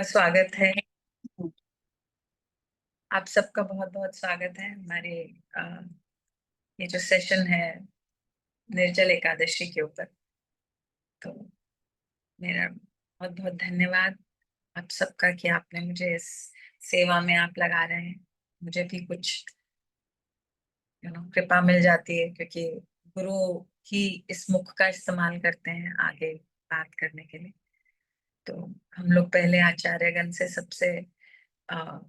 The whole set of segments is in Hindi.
स्वागत है। आप सबका बहुत बहुत स्वागत है हमारे अ, ये जो सेशन है निर्जल एकादशी के ऊपर। तो मेरा बहुत बहुत धन्यवाद आप सबका कि आपने मुझे इस सेवा में आप लगा रहे हैं। मुझे भी कुछ कृपा मिल जाती है क्योंकि गुरु ही इस मुख का इस्तेमाल करते हैं आगे बात करने के लिए। तो हम लोग पहले आचार्यगण से सबसे अ,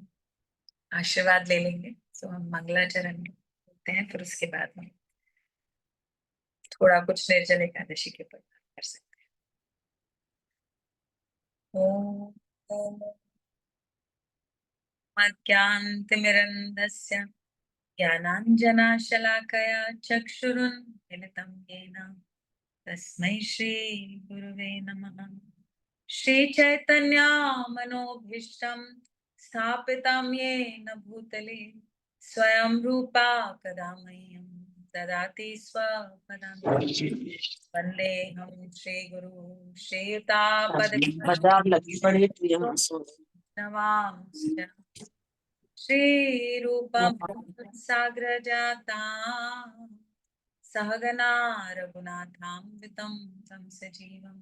आशीर्वाद ले लेंगे। तो हम मंगलाचरण करते हैं, फिर उसके बाद हम थोड़ा कुछ निर्जल एकादशी के ऊपर बात कर सकते हैं। ओम ओम मज्ञानतिमिरन्धस्य ज्ञानाञ्जनशलाकया चक्षुरुन्मीलितं येन तस्मै श्री गुरुवे नमः। श्रीचैतन्यमनोभीष्टं स्थापितं येन भूतले स्वयं रूपा कदा मह्यं ददाति स्वपदान्तिकं। वन्देऽहं श्रीगुरु बाजार लगी पड़ी तू यहाँ सो नमांश्च श्रीरूपं साग्रजाता सहगना रघुनाथान्वितं तं सजीवं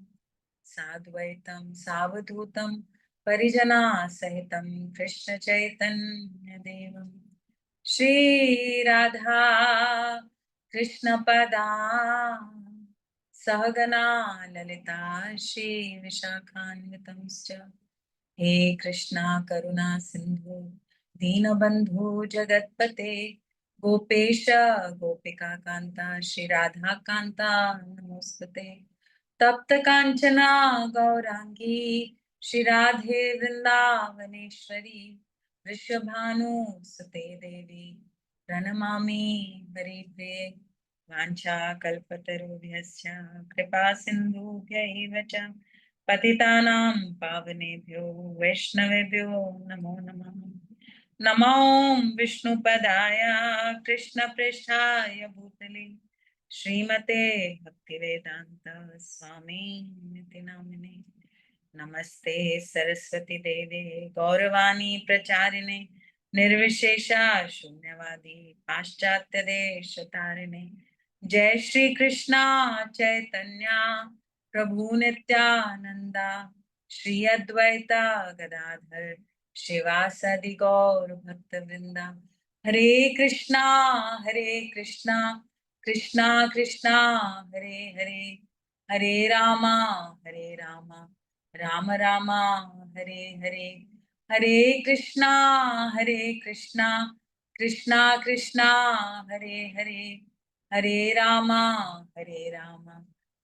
साद्वैतं सावधूतं परिजना सहितं कृष्ण चैतन्य देवं श्री राधा कृष्ण पदा सहगना ललिता श्री विशाखान्वितंश्च। हे कृष्णा करुणा सिंधु दीनबंधु जगतपते गोपेश गोपिका कांता श्री राधा कांता नमोस्तुते। तप्त कांचना गौरांगी श्री राधे वृंदावनेश्वरी वृषभानुसुते देवी प्रणमामि हरिप्रिये। वाञ्छा कल्पतरुभ्यश्च कृपा सिन्धुभ्यैव च पतितानां पावनेभ्यो वैष्णवेभ्यो नमो नमः। नमो विष्णुपदाय कृष्णपृष्ठाय भूतले श्रीमते भक्तिवेदांत स्वामी निति नामिने। नमस्ते सरस्वती देवे गौरवाणी प्रचारिणे निर्विशेषा शून्यवादी पाश्चात्य देश तारिणे। जय श्री कृष्णा चैतन्य प्रभु नित्यानंदा श्री अद्वैता गदाधर शिवासादि गौर भक्त वृंदा। हरे कृष्णा कृष्णा कृष्णा हरे हरे हरे रामा राम रामा हरे हरे। हरे कृष्णा कृष्णा कृष्णा हरे हरे हरे रामा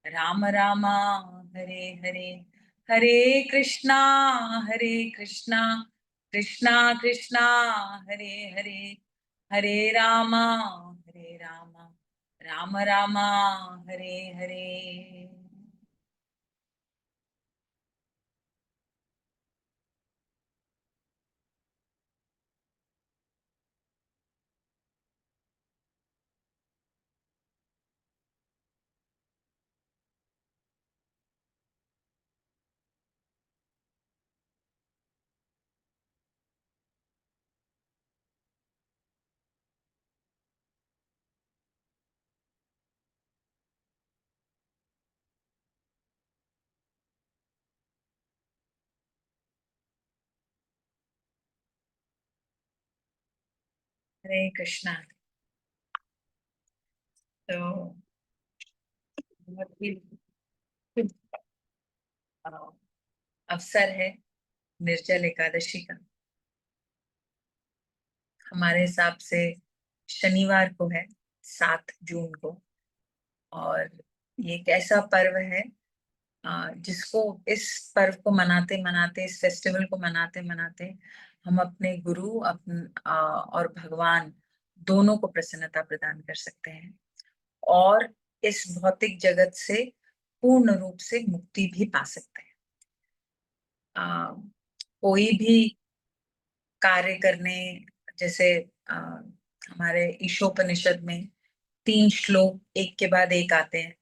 राम रामा हरे हरे। हरे कृष्णा कृष्णा कृष्णा हरे हरे हरे रामा राम रामा हरे हरे। हरे कृष्णा। तो बहुत ही शुभ अवसर है निर्जल एकादशी का। हमारे हिसाब से शनिवार को है 7 जून को। और ये एक ऐसा पर्व है जिसको इस पर्व को मनाते मनाते इस फेस्टिवल को मनाते मनाते हम अपने गुरु और भगवान दोनों को प्रसन्नता प्रदान कर सकते हैं और इस भौतिक जगत से पूर्ण रूप से मुक्ति भी पा सकते हैं। कोई भी कार्य करने जैसे हमारे ईशोपनिषद में 3 श्लोक एक के बाद एक आते हैं।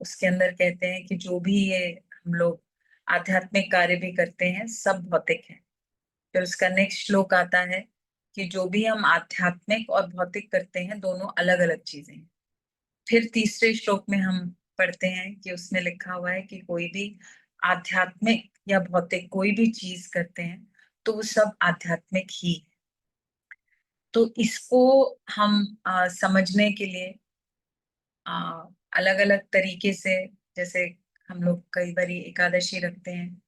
उसके अंदर कहते हैं कि जो भी ये हम लोग आध्यात्मिक कार्य भी करते हैं, सब भौतिक है। फिर उसका नेक्स्ट श्लोक आता है कि जो भी हम आध्यात्मिक और भौतिक करते हैं दोनों अलग अलग चीजें हैं। फिर तीसरे श्लोक में हम पढ़ते हैं कि उसमें लिखा हुआ है कि कोई भी आध्यात्मिक या भौतिक कोई भी चीज करते हैं तो वो सब आध्यात्मिक ही है। तो इसको हम समझने के लिए अलग अलग तरीके से, जैसे हम लोग कई बार एकादशी रखते हैं,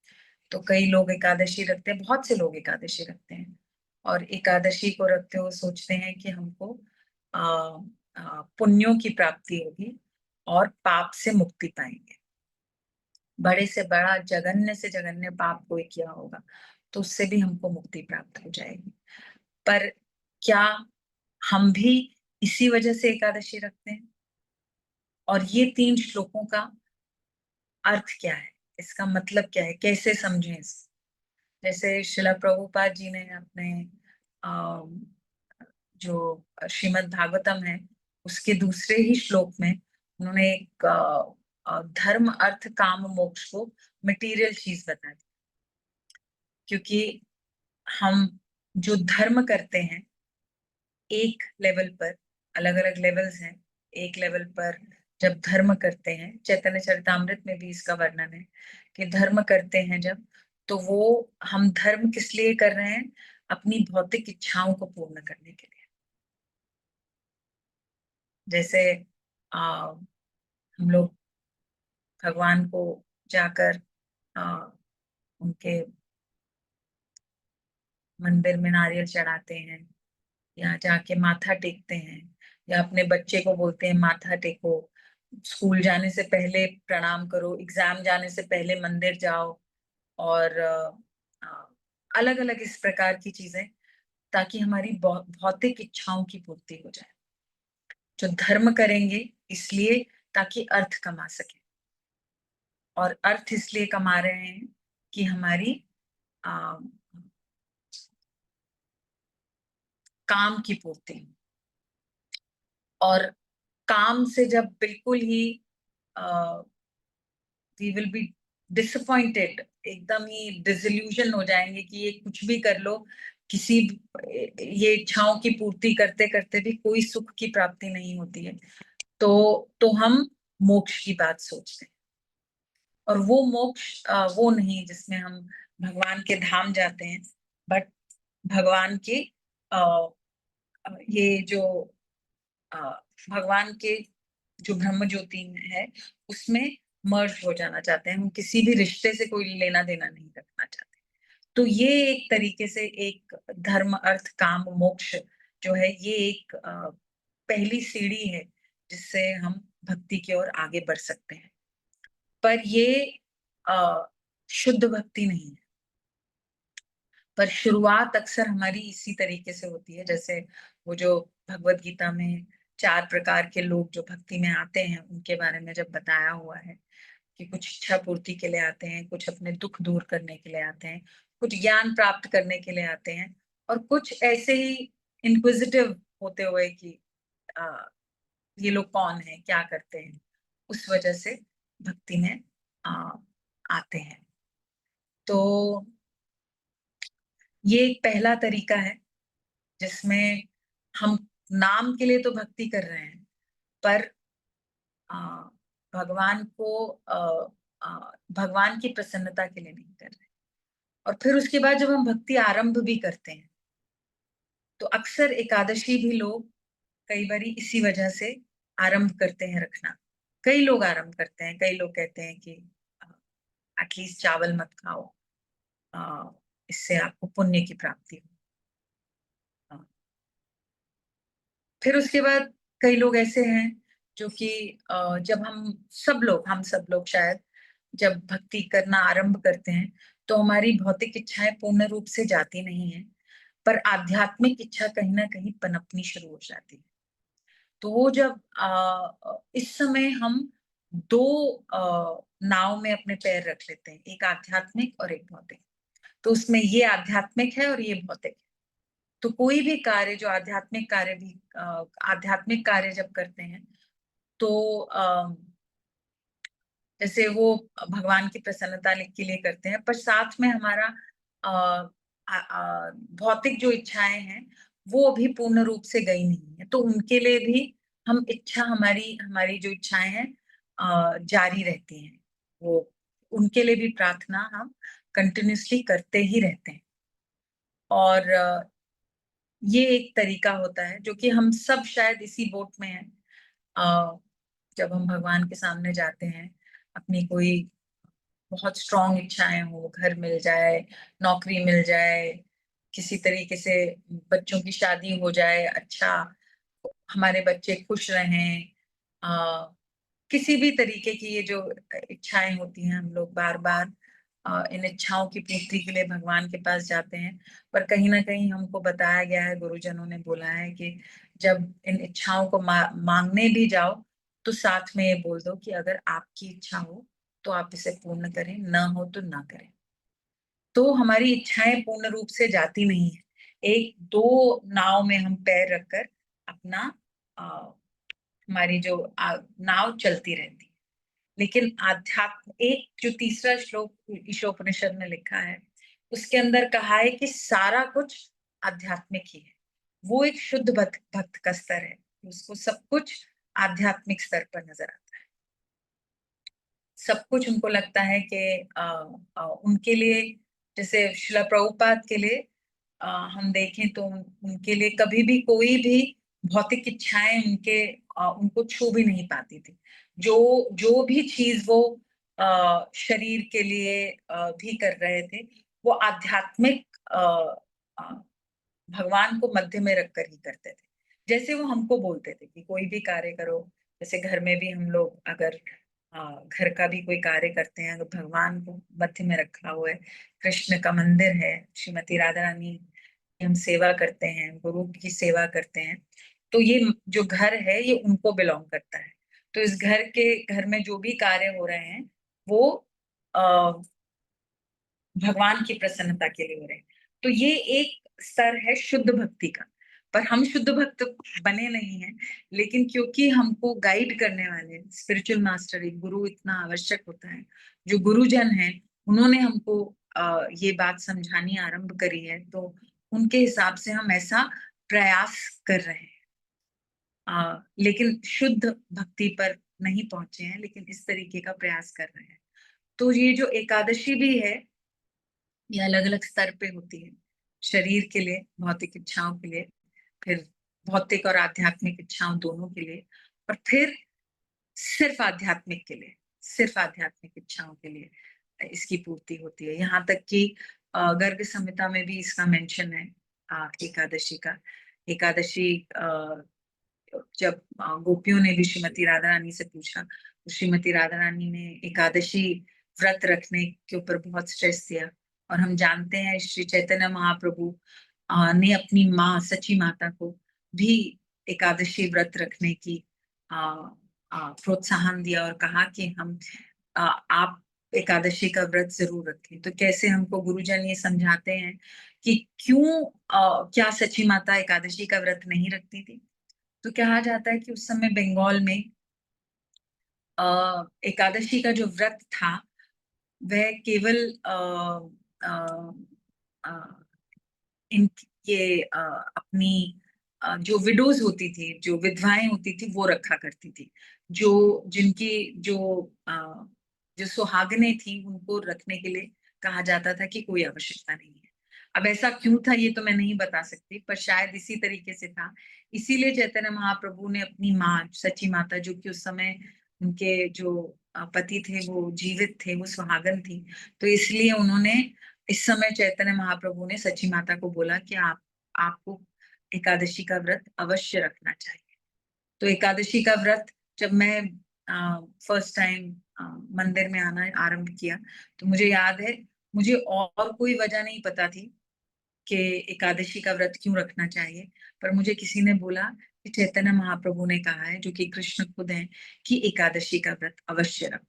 तो कई लोग एकादशी रखते हैं, बहुत से लोग एकादशी रखते हैं और एकादशी को रखते हुए सोचते हैं कि हमको पुण्यों की प्राप्ति होगी और पाप से मुक्ति पाएंगे। बड़े से बड़ा जघन्य से जघन्य पाप कोई किया होगा तो उससे भी हमको मुक्ति प्राप्त हो जाएगी। पर क्या हम भी इसी वजह से एकादशी रखते हैं? और ये 3 श्लोकों का अर्थ क्या है, इसका मतलब क्या है, कैसे समझें इसको? जैसे शिला प्रभुपाद जी ने अपने जो श्रीमद् भागवतम है उसके दूसरे ही श्लोक में उन्होंने एक धर्म अर्थ काम मोक्ष को मटेरियल चीज बता दी। क्योंकि हम जो धर्म करते हैं एक लेवल पर, अलग अलग लेवल्स हैं, एक लेवल पर जब धर्म करते हैं, चैतन्य चरितामृत में भी इसका वर्णन है कि धर्म करते हैं जब, तो वो हम धर्म किस लिए कर रहे हैं? अपनी भौतिक इच्छाओं को पूर्ण करने के लिए। जैसे हम लोग भगवान को जाकर आ, उनके मंदिर में नारियल चढ़ाते हैं या जाके माथा टेकते हैं, या अपने बच्चे को बोलते हैं माथा टेको, स्कूल जाने से पहले प्रणाम करो, एग्जाम जाने से पहले मंदिर जाओ, और अलग अलग इस प्रकार की चीजें, ताकि हमारी भौतिक इच्छाओं की पूर्ति हो जाए। जो धर्म करेंगे इसलिए ताकि अर्थ कमा सके, और अर्थ इसलिए कमा रहे हैं कि हमारी आ, काम की पूर्ति। और काम से जब बिल्कुल ही वी विल बी डिसअपॉइंटेड, एकदम ही डिसइल्यूजन हो जाएंगे कि ये कुछ भी कर लो, किसी ये इच्छाओं की पूर्ति करते करते भी कोई सुख की प्राप्ति नहीं होती है, तो हम मोक्ष की बात सोचते हैं। और वो मोक्ष वो नहीं जिसमें हम भगवान के धाम जाते हैं, बट भगवान के ये जो अ, भगवान के जो ब्रह्म ज्योति है उसमें मर्ज हो जाना चाहते हैं, हम किसी भी रिश्ते से कोई लेना देना नहीं रखना चाहते। तो ये एक तरीके से एक धर्म अर्थ काम मोक्ष जो है ये एक पहली सीढ़ी है जिससे हम भक्ति की ओर आगे बढ़ सकते हैं। पर ये शुद्ध भक्ति नहीं है। पर शुरुआत अक्सर हमारी इसी तरीके से होती है, जैसे वो जो भगवत गीता में 4 प्रकार के लोग जो भक्ति में आते हैं उनके बारे में जब बताया हुआ है कि कुछ इच्छा पूर्ति के लिए आते हैं, कुछ अपने दुख दूर करने के लिए आते हैं, कुछ ज्ञान प्राप्त करने के लिए आते हैं, और कुछ ऐसे ही इंक्विजिटिव होते हुए कि आ, ये लोग कौन है, क्या करते हैं, उस वजह से भक्ति में आ, आते हैं। तो ये एक पहला तरीका है जिसमें हम नाम के लिए तो भक्ति कर रहे हैं, पर आ, भगवान को भगवान की प्रसन्नता के लिए नहीं कर रहे। और फिर उसके बाद जब हम भक्ति आरंभ भी करते हैं तो अक्सर एकादशी भी लोग कई बार इसी वजह से आरंभ करते हैं रखना। कई लोग आरंभ करते हैं, कई लोग कहते हैं कि एटलीस्ट चावल मत खाओ, अ, इससे आपको पुण्य की प्राप्ति हो। फिर उसके बाद कई लोग ऐसे हैं जो कि जब हम सब लोग शायद जब भक्ति करना आरंभ करते हैं तो हमारी भौतिक इच्छाएं पूर्ण रूप से जाती नहीं है, पर आध्यात्मिक इच्छा कहीं ना कहीं पनपनी शुरू हो जाती है। तो वो जब इस समय हम दो नाव में अपने पैर रख लेते हैं, एक आध्यात्मिक और एक भौतिक। तो उसमें ये आध्यात्मिक है और ये भौतिक है। तो कोई भी कार्य जो आध्यात्मिक कार्य भी आध्यात्मिक कार्य जब करते हैं तो जैसे वो भगवान की प्रसन्नता के लिए करते हैं, पर साथ में हमारा भौतिक जो इच्छाएं हैं वो अभी पूर्ण रूप से गई नहीं है, तो उनके लिए भी हम इच्छा हमारी हमारी जो इच्छाएं हैं जारी रहती हैं। वो उनके लिए भी प्रार्थना हम कंटिन्यूसली करते ही रहते हैं। और ये एक तरीका होता है जो कि हम सब शायद इसी बोट में हैं। जब हम भगवान के सामने जाते हैं, अपनी कोई बहुत स्ट्रांग इच्छाएं हो, घर मिल जाए, नौकरी मिल जाए, किसी तरीके से बच्चों की शादी हो जाए, अच्छा हमारे बच्चे खुश रहें, आ, किसी भी तरीके की ये जो इच्छाएं होती हैं, हम लोग बार बार इन इच्छाओं की पूर्ति के लिए भगवान के पास जाते हैं। पर कहीं ना कहीं हमको बताया गया है, गुरुजनों ने बोला है कि जब इन इच्छाओं को मांगने भी जाओ तो साथ में ये बोल दो कि अगर आपकी इच्छा हो तो आप इसे पूर्ण करें, ना हो तो ना करें। तो हमारी इच्छाएं पूर्ण रूप से जाती नहीं है। एक दो नाव में हम पैर रखकर अपना हमारी जो नाव चलती रहती है। लेकिन आध्यात्म, एक जो तीसरा श्लोक ईशोपनिषद में लिखा है उसके अंदर कहा है कि सारा कुछ आध्यात्मिक ही है। वो एक शुद्ध भक्त भक्त का स्तर है, उसको सब कुछ आध्यात्मिक स्तर पर नजर आता है। सब कुछ उनको लगता है कि उनके लिए, जैसे शिला प्रभुपाद के लिए हम देखें तो उनके लिए कभी भी कोई भी भौतिक इच्छाएं उनको छू भी नहीं पाती थी। जो जो भी चीज वो शरीर के लिए भी कर रहे थे, वो आध्यात्मिक भगवान को मध्य में रखकर ही करते थे। जैसे वो हमको बोलते थे कि कोई भी कार्य करो, जैसे घर में भी हम लोग अगर घर का भी कोई कार्य करते हैं, अगर भगवान को मध्य में रखा हुआ है, कृष्ण का मंदिर है, श्रीमती राधा रानी की हम सेवा करते हैं, गुरु की सेवा करते हैं, तो ये जो घर है ये उनको बिलोंग करता है। तो इस घर में जो भी कार्य हो रहे हैं वो भगवान की प्रसन्नता के लिए हो रहे हैं। तो ये एक स्तर है शुद्ध भक्ति का। पर हम शुद्ध भक्त बने नहीं हैं, लेकिन क्योंकि हमको गाइड करने वाले स्पिरिचुअल मास्टर, एक गुरु इतना आवश्यक होता है। जो गुरुजन हैं उन्होंने हमको ये बात समझानी आरंभ करी है, तो उनके हिसाब से हम ऐसा प्रयास कर रहे हैं। लेकिन शुद्ध भक्ति पर नहीं पहुंचे हैं, लेकिन इस तरीके का प्रयास कर रहे हैं। तो ये जो एकादशी भी है, ये अलग अलग स्तर पे होती है। शरीर के लिए, भौतिक इच्छाओं के लिए, फिर भौतिक और आध्यात्मिक इच्छाओं दोनों के लिए, और फिर सिर्फ आध्यात्मिक के लिए, सिर्फ आध्यात्मिक इच्छाओं के लिए इसकी पूर्ति होती है। यहाँ तक कि गर्ग संहिता में भी इसका मेंशन है एकादशी का। एकादशी जब गोपियों ने भी श्रीमती राधा रानी से पूछा, तो श्रीमती राधा रानी ने एकादशी व्रत रखने के ऊपर बहुत स्ट्रेस दिया। और हम जानते हैं श्री चैतन्य महाप्रभु ने अपनी माँ सची माता को भी एकादशी व्रत रखने की प्रोत्साहन दिया और कहा कि हम आप एकादशी का व्रत जरूर रखें। तो कैसे हमको गुरुजन ये समझाते हैं कि क्यों क्या सची माता एकादशी का व्रत नहीं रखती थी। तो कहा जाता है कि उस समय बंगाल में एकादशी का जो व्रत था वह केवल इन ये अपनी जो विडोज होती थी, जो विधवाएं होती थी, वो रखा करती थी। जो जिनकी जो जो सुहागनें थी उनको रखने के लिए कहा जाता था कि कोई आवश्यकता नहीं है। अब ऐसा क्यों था ये तो मैं नहीं बता सकती, पर शायद इसी तरीके से था। इसीलिए चैतन्य महाप्रभु ने अपनी माँ सची माता, जो कि उस समय उनके जो पति थे वो जीवित थे, वो सुहागन थी, तो इसलिए उन्होंने इस समय चैतन्य महाप्रभु ने सची माता को बोला कि आपको एकादशी का व्रत अवश्य रखना चाहिए। तो एकादशी का व्रत जब मैं फर्स्ट टाइम मंदिर में आना आरंभ किया, तो मुझे याद है, मुझे और कोई वजह नहीं पता थी कि एकादशी का व्रत क्यों रखना चाहिए। पर मुझे किसी ने बोला कि चैतन्य महाप्रभु ने कहा है, जो कि कृष्ण खुद हैं, कि एकादशी का व्रत अवश्य रखो,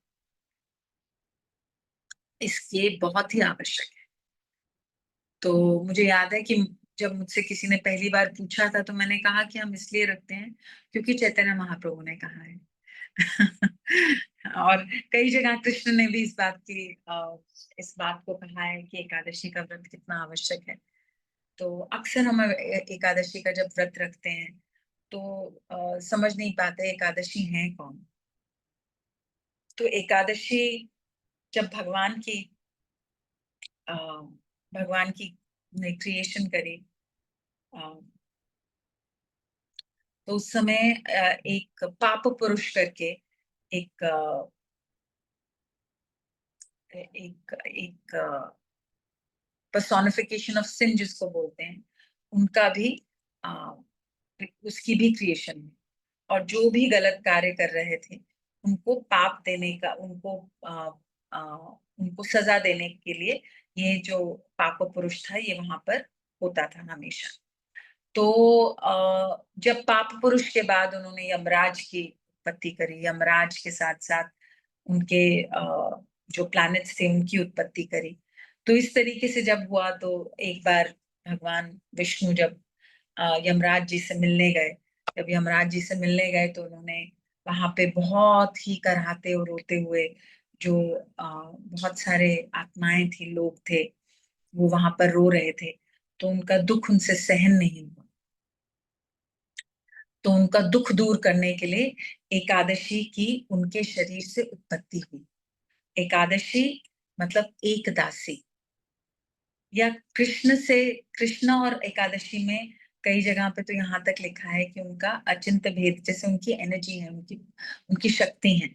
इसके बहुत ही आवश्यक है। तो मुझे याद है कि जब मुझसे किसी ने पहली बार पूछा था तो मैंने कहा कि हम इसलिए रखते हैं क्योंकि चैतन्य महाप्रभु ने कहा है। और कई जगह कृष्ण ने भी इस बात को कहा है कि एकादशी का व्रत कितना आवश्यक है। तो अक्सर हम एकादशी का जब व्रत रखते हैं तो समझ नहीं पाते एकादशी है कौन। तो एकादशी जब अ, भगवान की ने क्रिएशन करी, तो उस समय एक पाप पुरुष करके एक एक एक पर्सोनिफिकेशन ऑफ सिन जिसको बोलते हैं, उनका भी अ, उसकी भी क्रिएशन है। और जो भी गलत कार्य कर रहे थे उनको पाप देने का अ, उनको सजा देने के लिए ये जो पाप पुरुष था ये वहां पर होता था हमेशा। तो जब पाप पुरुष के बाद उन्होंने यमराज की उत्पत्ति करी, यमराज के साथ साथ उनके जो प्लैनेट्स थे उनकी उत्पत्ति करी। तो इस तरीके से जब हुआ तो एक बार भगवान विष्णु जब यमराज जी से मिलने गए, जब यमराज जी से मिलने गए तो उन्होंने वहां पे बहुत ही कराहते और रोते हुए जो बहुत सारे आत्माएं थी, लोग थे, वो वहां पर रो रहे थे। तो उनका दुख उनसे सहन नहीं हुआ। तो उनका दुख दूर करने के लिए एकादशी की उनके शरीर से उत्पत्ति हुई। एकादशी मतलब एक दासी, या कृष्ण और एकादशी में कई जगह पे तो यहाँ तक लिखा है कि उनका अचिंत्य भेद, जैसे उनकी एनर्जी है, उनकी उनकी शक्ति है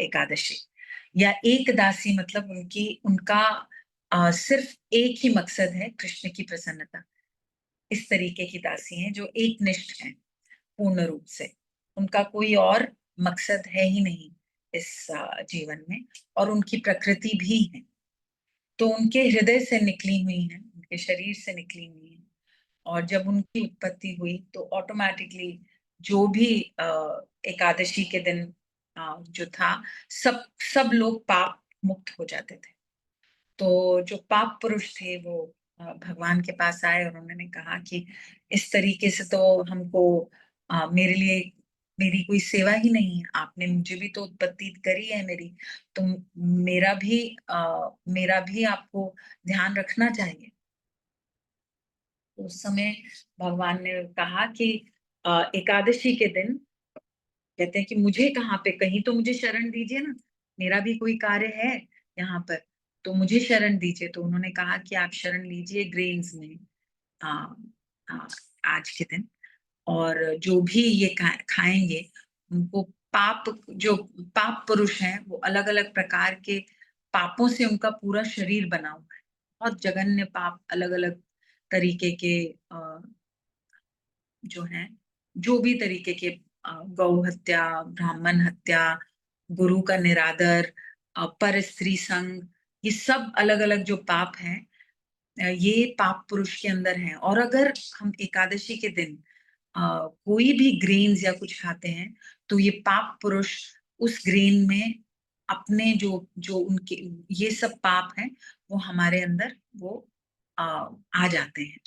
एकादशी। या एक दासी मतलब उनका सिर्फ एक ही मकसद है, कृष्ण की प्रसन्नता। इस तरीके की दासी हैं जो एक निष्ठ हैं पूर्ण रूप से। उनका कोई और मकसद है ही नहीं इस जीवन में, और उनकी प्रकृति भी है। तो उनके हृदय से निकली हुई हैं, उनके शरीर से निकली हुई हैं। और जब उनकी उत्पत्ति हुई तो ऑटोमेटिकली जो भी एकादशी के दिन जो था, सब सब लोग पाप मुक्त हो जाते थे। तो जो पाप पुरुष थे वो भगवान के पास आए और उन्होंने कहा कि इस तरीके से तो हमको मेरे लिए मेरी कोई सेवा ही नहीं है, आपने मुझे भी तो उत्पत्ति करी है मेरी, तो मेरा भी मेरा भी आपको ध्यान रखना चाहिए। तो उस समय भगवान ने कहा कि एकादशी के दिन कहते हैं कि मुझे कहाँ पे, कहीं तो मुझे शरण दीजिए ना, मेरा भी कोई कार्य है यहाँ पर, तो मुझे शरण दीजिए। तो उन्होंने कहा कि आप शरण लीजिए ग्रेन्स में आ, आ, आज के दिन, और जो भी ये खाएंगे उनको जो पाप पुरुष हैं वो अलग अलग प्रकार के पापों से उनका पूरा शरीर बना हुआ है। बहुत जघन्य पाप, अलग अलग तरीके के जो हैं, जो भी तरीके के गौ हत्या, ब्राह्मण हत्या, गुरु का निरादर, पर स्त्री संग, ये सब अलग अलग जो पाप हैं, ये पाप पुरुष के अंदर हैं। और अगर हम एकादशी के दिन कोई भी ग्रेन्स या कुछ खाते हैं तो ये पाप पुरुष उस ग्रेन में अपने जो जो उनके ये सब पाप हैं वो हमारे अंदर वो आ जाते हैं।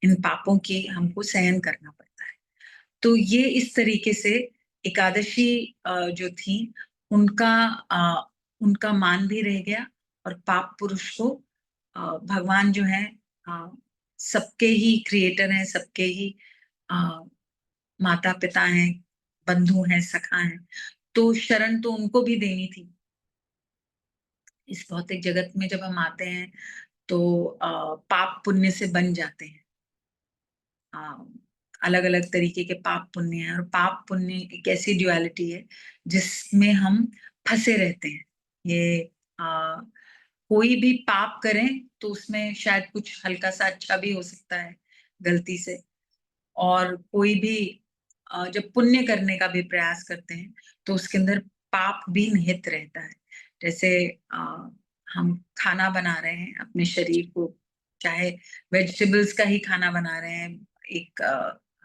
इन पापों की हमको सहन करना पड़ता है। तो ये इस तरीके से एकादशी जो थी उनका उनका मान भी रह गया। और पाप पुरुष को भगवान जो है अ, सबके ही क्रिएटर हैं, सबके ही माता पिता हैं, बंधु हैं, सखा हैं। तो शरण तो उनको भी देनी थी। इस भौतिक जगत में जब हम आते हैं तो पाप पुण्य से बन जाते हैं। अलग अलग तरीके के पाप पुण्य हैं, और पाप पुण्य एक ऐसी ड्युअलिटी है जिसमें हम फंसे रहते हैं। ये कोई भी पाप करें तो उसमें शायद कुछ हल्का सा अच्छा भी हो सकता है गलती से, और कोई भी जब पुण्य करने का भी प्रयास करते हैं तो उसके अंदर पाप भी निहित रहता है। जैसे हम खाना बना रहे हैं अपने शरीर को, चाहे वेजिटेबल्स का ही खाना बना रहे हैं, एक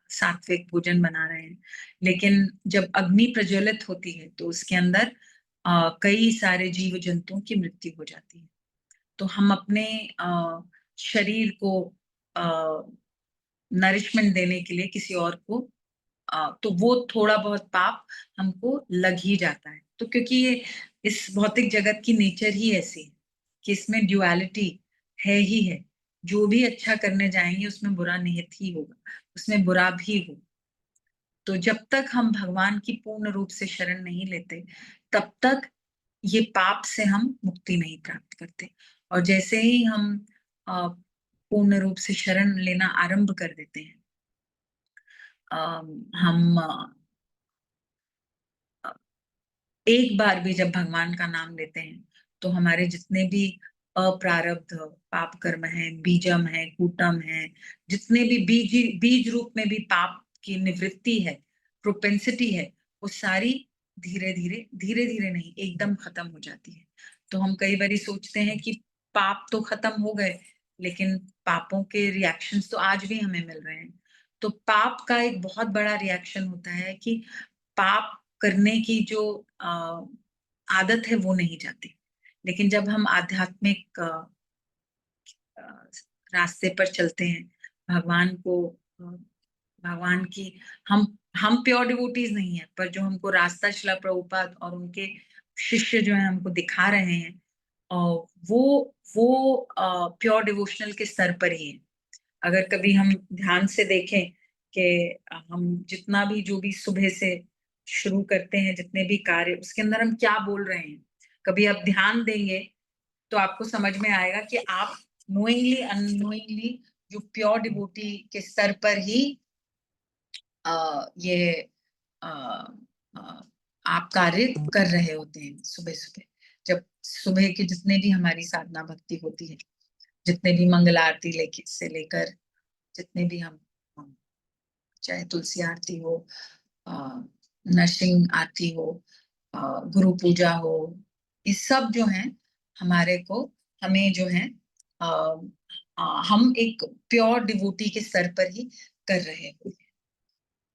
सात्विक भोजन बना रहे हैं, लेकिन जब अग्नि प्रज्वलित होती है तो उसके अंदर कई सारे जीव जंतुओं की मृत्यु हो जाती है। तो हम अपने शरीर को नरिशमेंट देने के लिए किसी और को तो वो थोड़ा बहुत पाप हमको लग ही जाता है। तो क्योंकि ये इस भौतिक जगत की नेचर ही ऐसी है कि इसमें ड्युअलिटी है ही है। जो भी अच्छा करने जाएंगे उसमें बुरा निहित ही होगा, उसमें बुरा भी हो। तो जब तक हम भगवान की पूर्ण रूप से शरण नहीं लेते, तब तक ये पाप से हम मुक्ति नहीं प्राप्त करते। और जैसे ही हम पूर्ण रूप से शरण लेना आरंभ कर देते हैं, हम एक बार भी जब भगवान का नाम लेते हैं, तो हमारे जितने भी अप्रारब्ध पाप कर्म है, बीजम है, कूटम है, जितने भी बीज रूप में भी पाप की निवृत्ति है, प्रोपेंसिटी है, वो सारी धीरे धीरे धीरे धीरे नहीं, एकदम खत्म हो जाती है। तो हम कई बार सोचते हैं कि पाप तो खत्म हो गए, लेकिन पापों के रिएक्शंस तो आज भी हमें मिल रहे हैं। तो पाप का एक बहुत बड़ा रिएक्शन होता है कि पाप करने की जो आदत है वो नहीं जाती। लेकिन जब हम आध्यात्मिक रास्ते पर चलते हैं, भगवान को भगवान की हम प्योर डिवोटीज नहीं है, पर जो हमको रास्ता शिला प्रभुपाद और उनके शिष्य जो है हमको दिखा रहे हैं, और वो प्योर डिवोशनल के स्तर पर ही है। अगर कभी हम ध्यान से देखें कि हम जितना भी जो भी सुबह से शुरू करते हैं, जितने भी कार्य, उसके अंदर हम क्या बोल रहे हैं, कभी आप ध्यान देंगे तो आपको समझ में आएगा कि आप नोइंगली अननोइंगली जो प्योर डिवोटी के स्तर पर ही ये आ, आ, आप कार्य कर रहे होते हैं। सुबह सुबह जब सुबह की जितने भी हमारी साधना भक्ति होती है, जितने भी मंगल आरती से लेकर जितने भी हम चाहे तुलसी आरती हो, नरसिंह आरती हो, गुरु पूजा हो, ये सब जो है हमारे को हमें जो है हम एक प्योर डिवोटी के स्तर पर ही कर रहे हैं।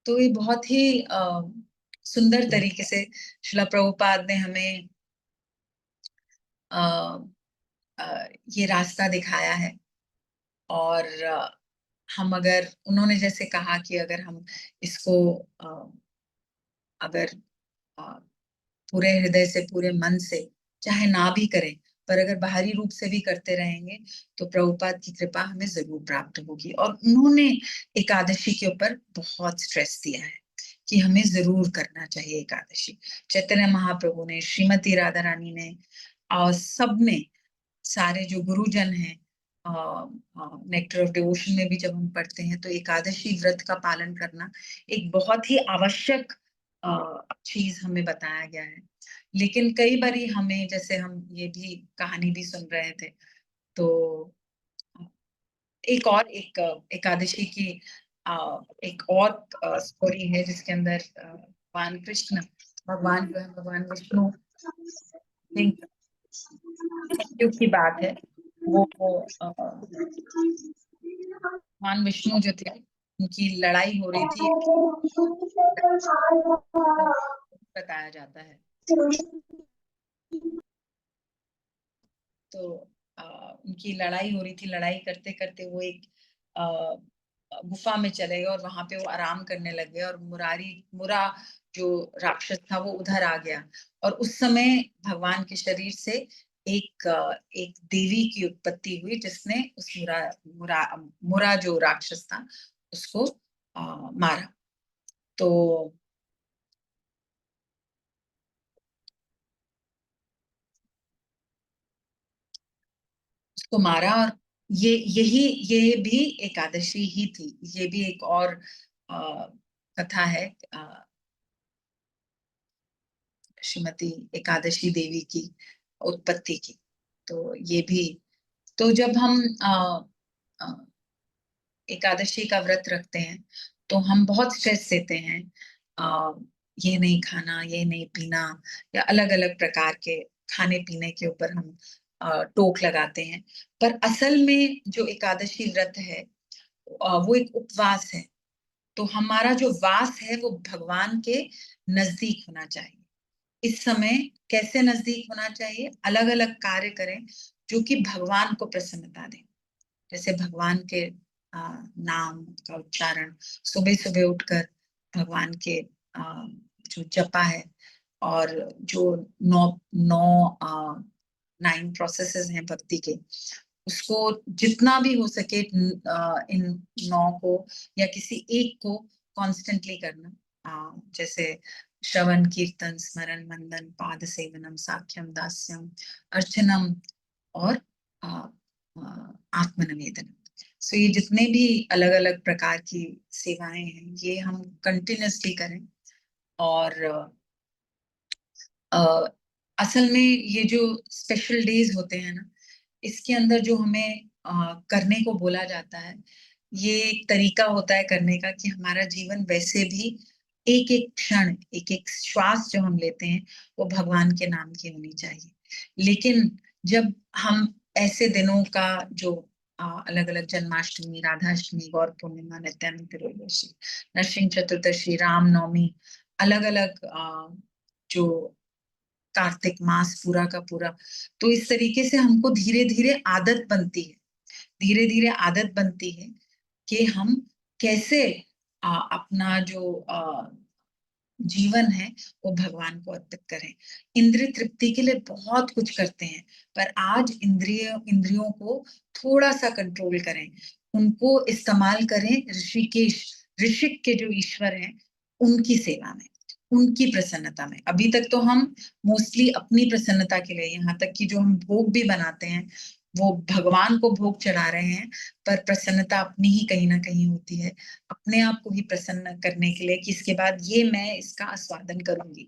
तो ये बहुत ही सुंदर तरीके से श्रीला प्रभुपाद ने हमें आ, ये रास्ता दिखाया है। और हम अगर उन्होंने जैसे कहा कि अगर हम इसको अगर अ, पूरे हृदय से पूरे मन से चाहे ना भी करें, पर अगर बाहरी रूप से भी करते रहेंगे, तो प्रभुपाद की कृपा हमें जरूर प्राप्त होगी। और उन्होंने एकादशी के ऊपर बहुत स्ट्रेस दिया है कि हमें जरूर करना चाहिए एकादशी। चैतन्य महाप्रभु ने, श्रीमती राधा रानी ने, और सबने, सारे जो गुरुजन हैं, नेक्टर ऑफ डिवोशन में भी जब हम पढ़ते हैं, तो एकादशी व्रत का पालन करना एक बहुत ही आवश्यक चीज हमें बताया गया है। लेकिन कई बारी हमें, जैसे हम ये भी कहानी भी सुन रहे थे, तो एक एकादशी की एक और स्टोरी है जिसके अंदर भगवान कृष्ण, भगवान जो है भगवान विष्णु, think युग की बात है, वो भगवान विष्णु जो थे, उनकी लड़ाई हो रही थी, बताया जाता है। तो उनकी लड़ाई हो रही थी, लड़ाई करते करते वो एक गुफा में चले गए और वहां पे वो आराम करने लग गए, और मुरा जो राक्षस था वो उधर आ गया। और उस समय भगवान के शरीर से एक देवी की उत्पत्ति हुई, जिसने उस मुरा जो राक्षस था उसको मारा। तो उसको मारा, और ये भी एकादशी ही थी। ये भी एक और कथा है श्रीमती एकादशी देवी की उत्पत्ति की। तो ये भी, तो जब हम एकादशी का व्रत रखते हैं, तो हम बहुत स्ट्रेस देते हैं, आ, ये नहीं खाना, ये नहीं पीना, या अलग अलग प्रकार के खाने पीने के ऊपर हम टोक लगाते हैं। पर असल में जो एकादशी व्रत है, वो एक उपवास है। तो हमारा जो वास है वो भगवान के नजदीक होना चाहिए। इस समय कैसे नजदीक होना चाहिए? अलग अलग कार्य करें जो कि भगवान को प्रसन्नता दें। जैसे भगवान के नाम का उच्चारण, सुबह सुबह उठकर भगवान के जो जपा है और जो नौ नौ 9 प्रोसेसेस हैं भक्ति के, उसको जितना भी हो सके इन 9 को या किसी एक को कॉन्स्टेंटली करना। जैसे श्रवण कीर्तन स्मरण वंदन पाद सेवनम साख्यम दास्यम अर्चनम और आत्मनिवेदन। सो ये जितने भी अलग अलग प्रकार की सेवाएं हैं ये हम कंटिन्यूसली करें। और असल में ये जो स्पेशल डेज होते हैं ना, इसके अंदर जो हमें करने को बोला जाता है, ये एक तरीका होता है करने का कि हमारा जीवन वैसे भी एक एक क्षण एक एक श्वास जो हम लेते हैं वो भगवान के नाम की होनी चाहिए। लेकिन जब हम ऐसे दिनों का जो अलग अलग जन्माष्टमी, राधाष्टमी, गौर पूर्णिमा, नित्यानंद त्रयोदशी, नरसिंह चतुर्दशी, रामनवमी, अलग अलग जो कार्तिक मास पूरा का पूरा, तो इस तरीके से हमको धीरे धीरे आदत बनती है, धीरे धीरे आदत बनती है कि हम कैसे अपना जो जीवन है वो भगवान को अर्पित करें। इंद्रिय तृप्ति के लिए बहुत कुछ करते हैं, पर आज इंद्रियों को थोड़ा सा कंट्रोल करें, उनको इस्तेमाल करें ऋषिकेश, ऋषिक के जो ईश्वर हैं उनकी सेवा में, उनकी प्रसन्नता में। अभी तक तो हम मोस्टली अपनी प्रसन्नता के लिए, यहाँ तक कि जो हम भोग भी बनाते हैं वो भगवान को भोग चढ़ा रहे हैं, पर प्रसन्नता अपनी ही कहीं ना कहीं होती है, अपने आप को ही प्रसन्न करने के लिए कि इसके बाद ये मैं इसका आस्वादन करूंगी,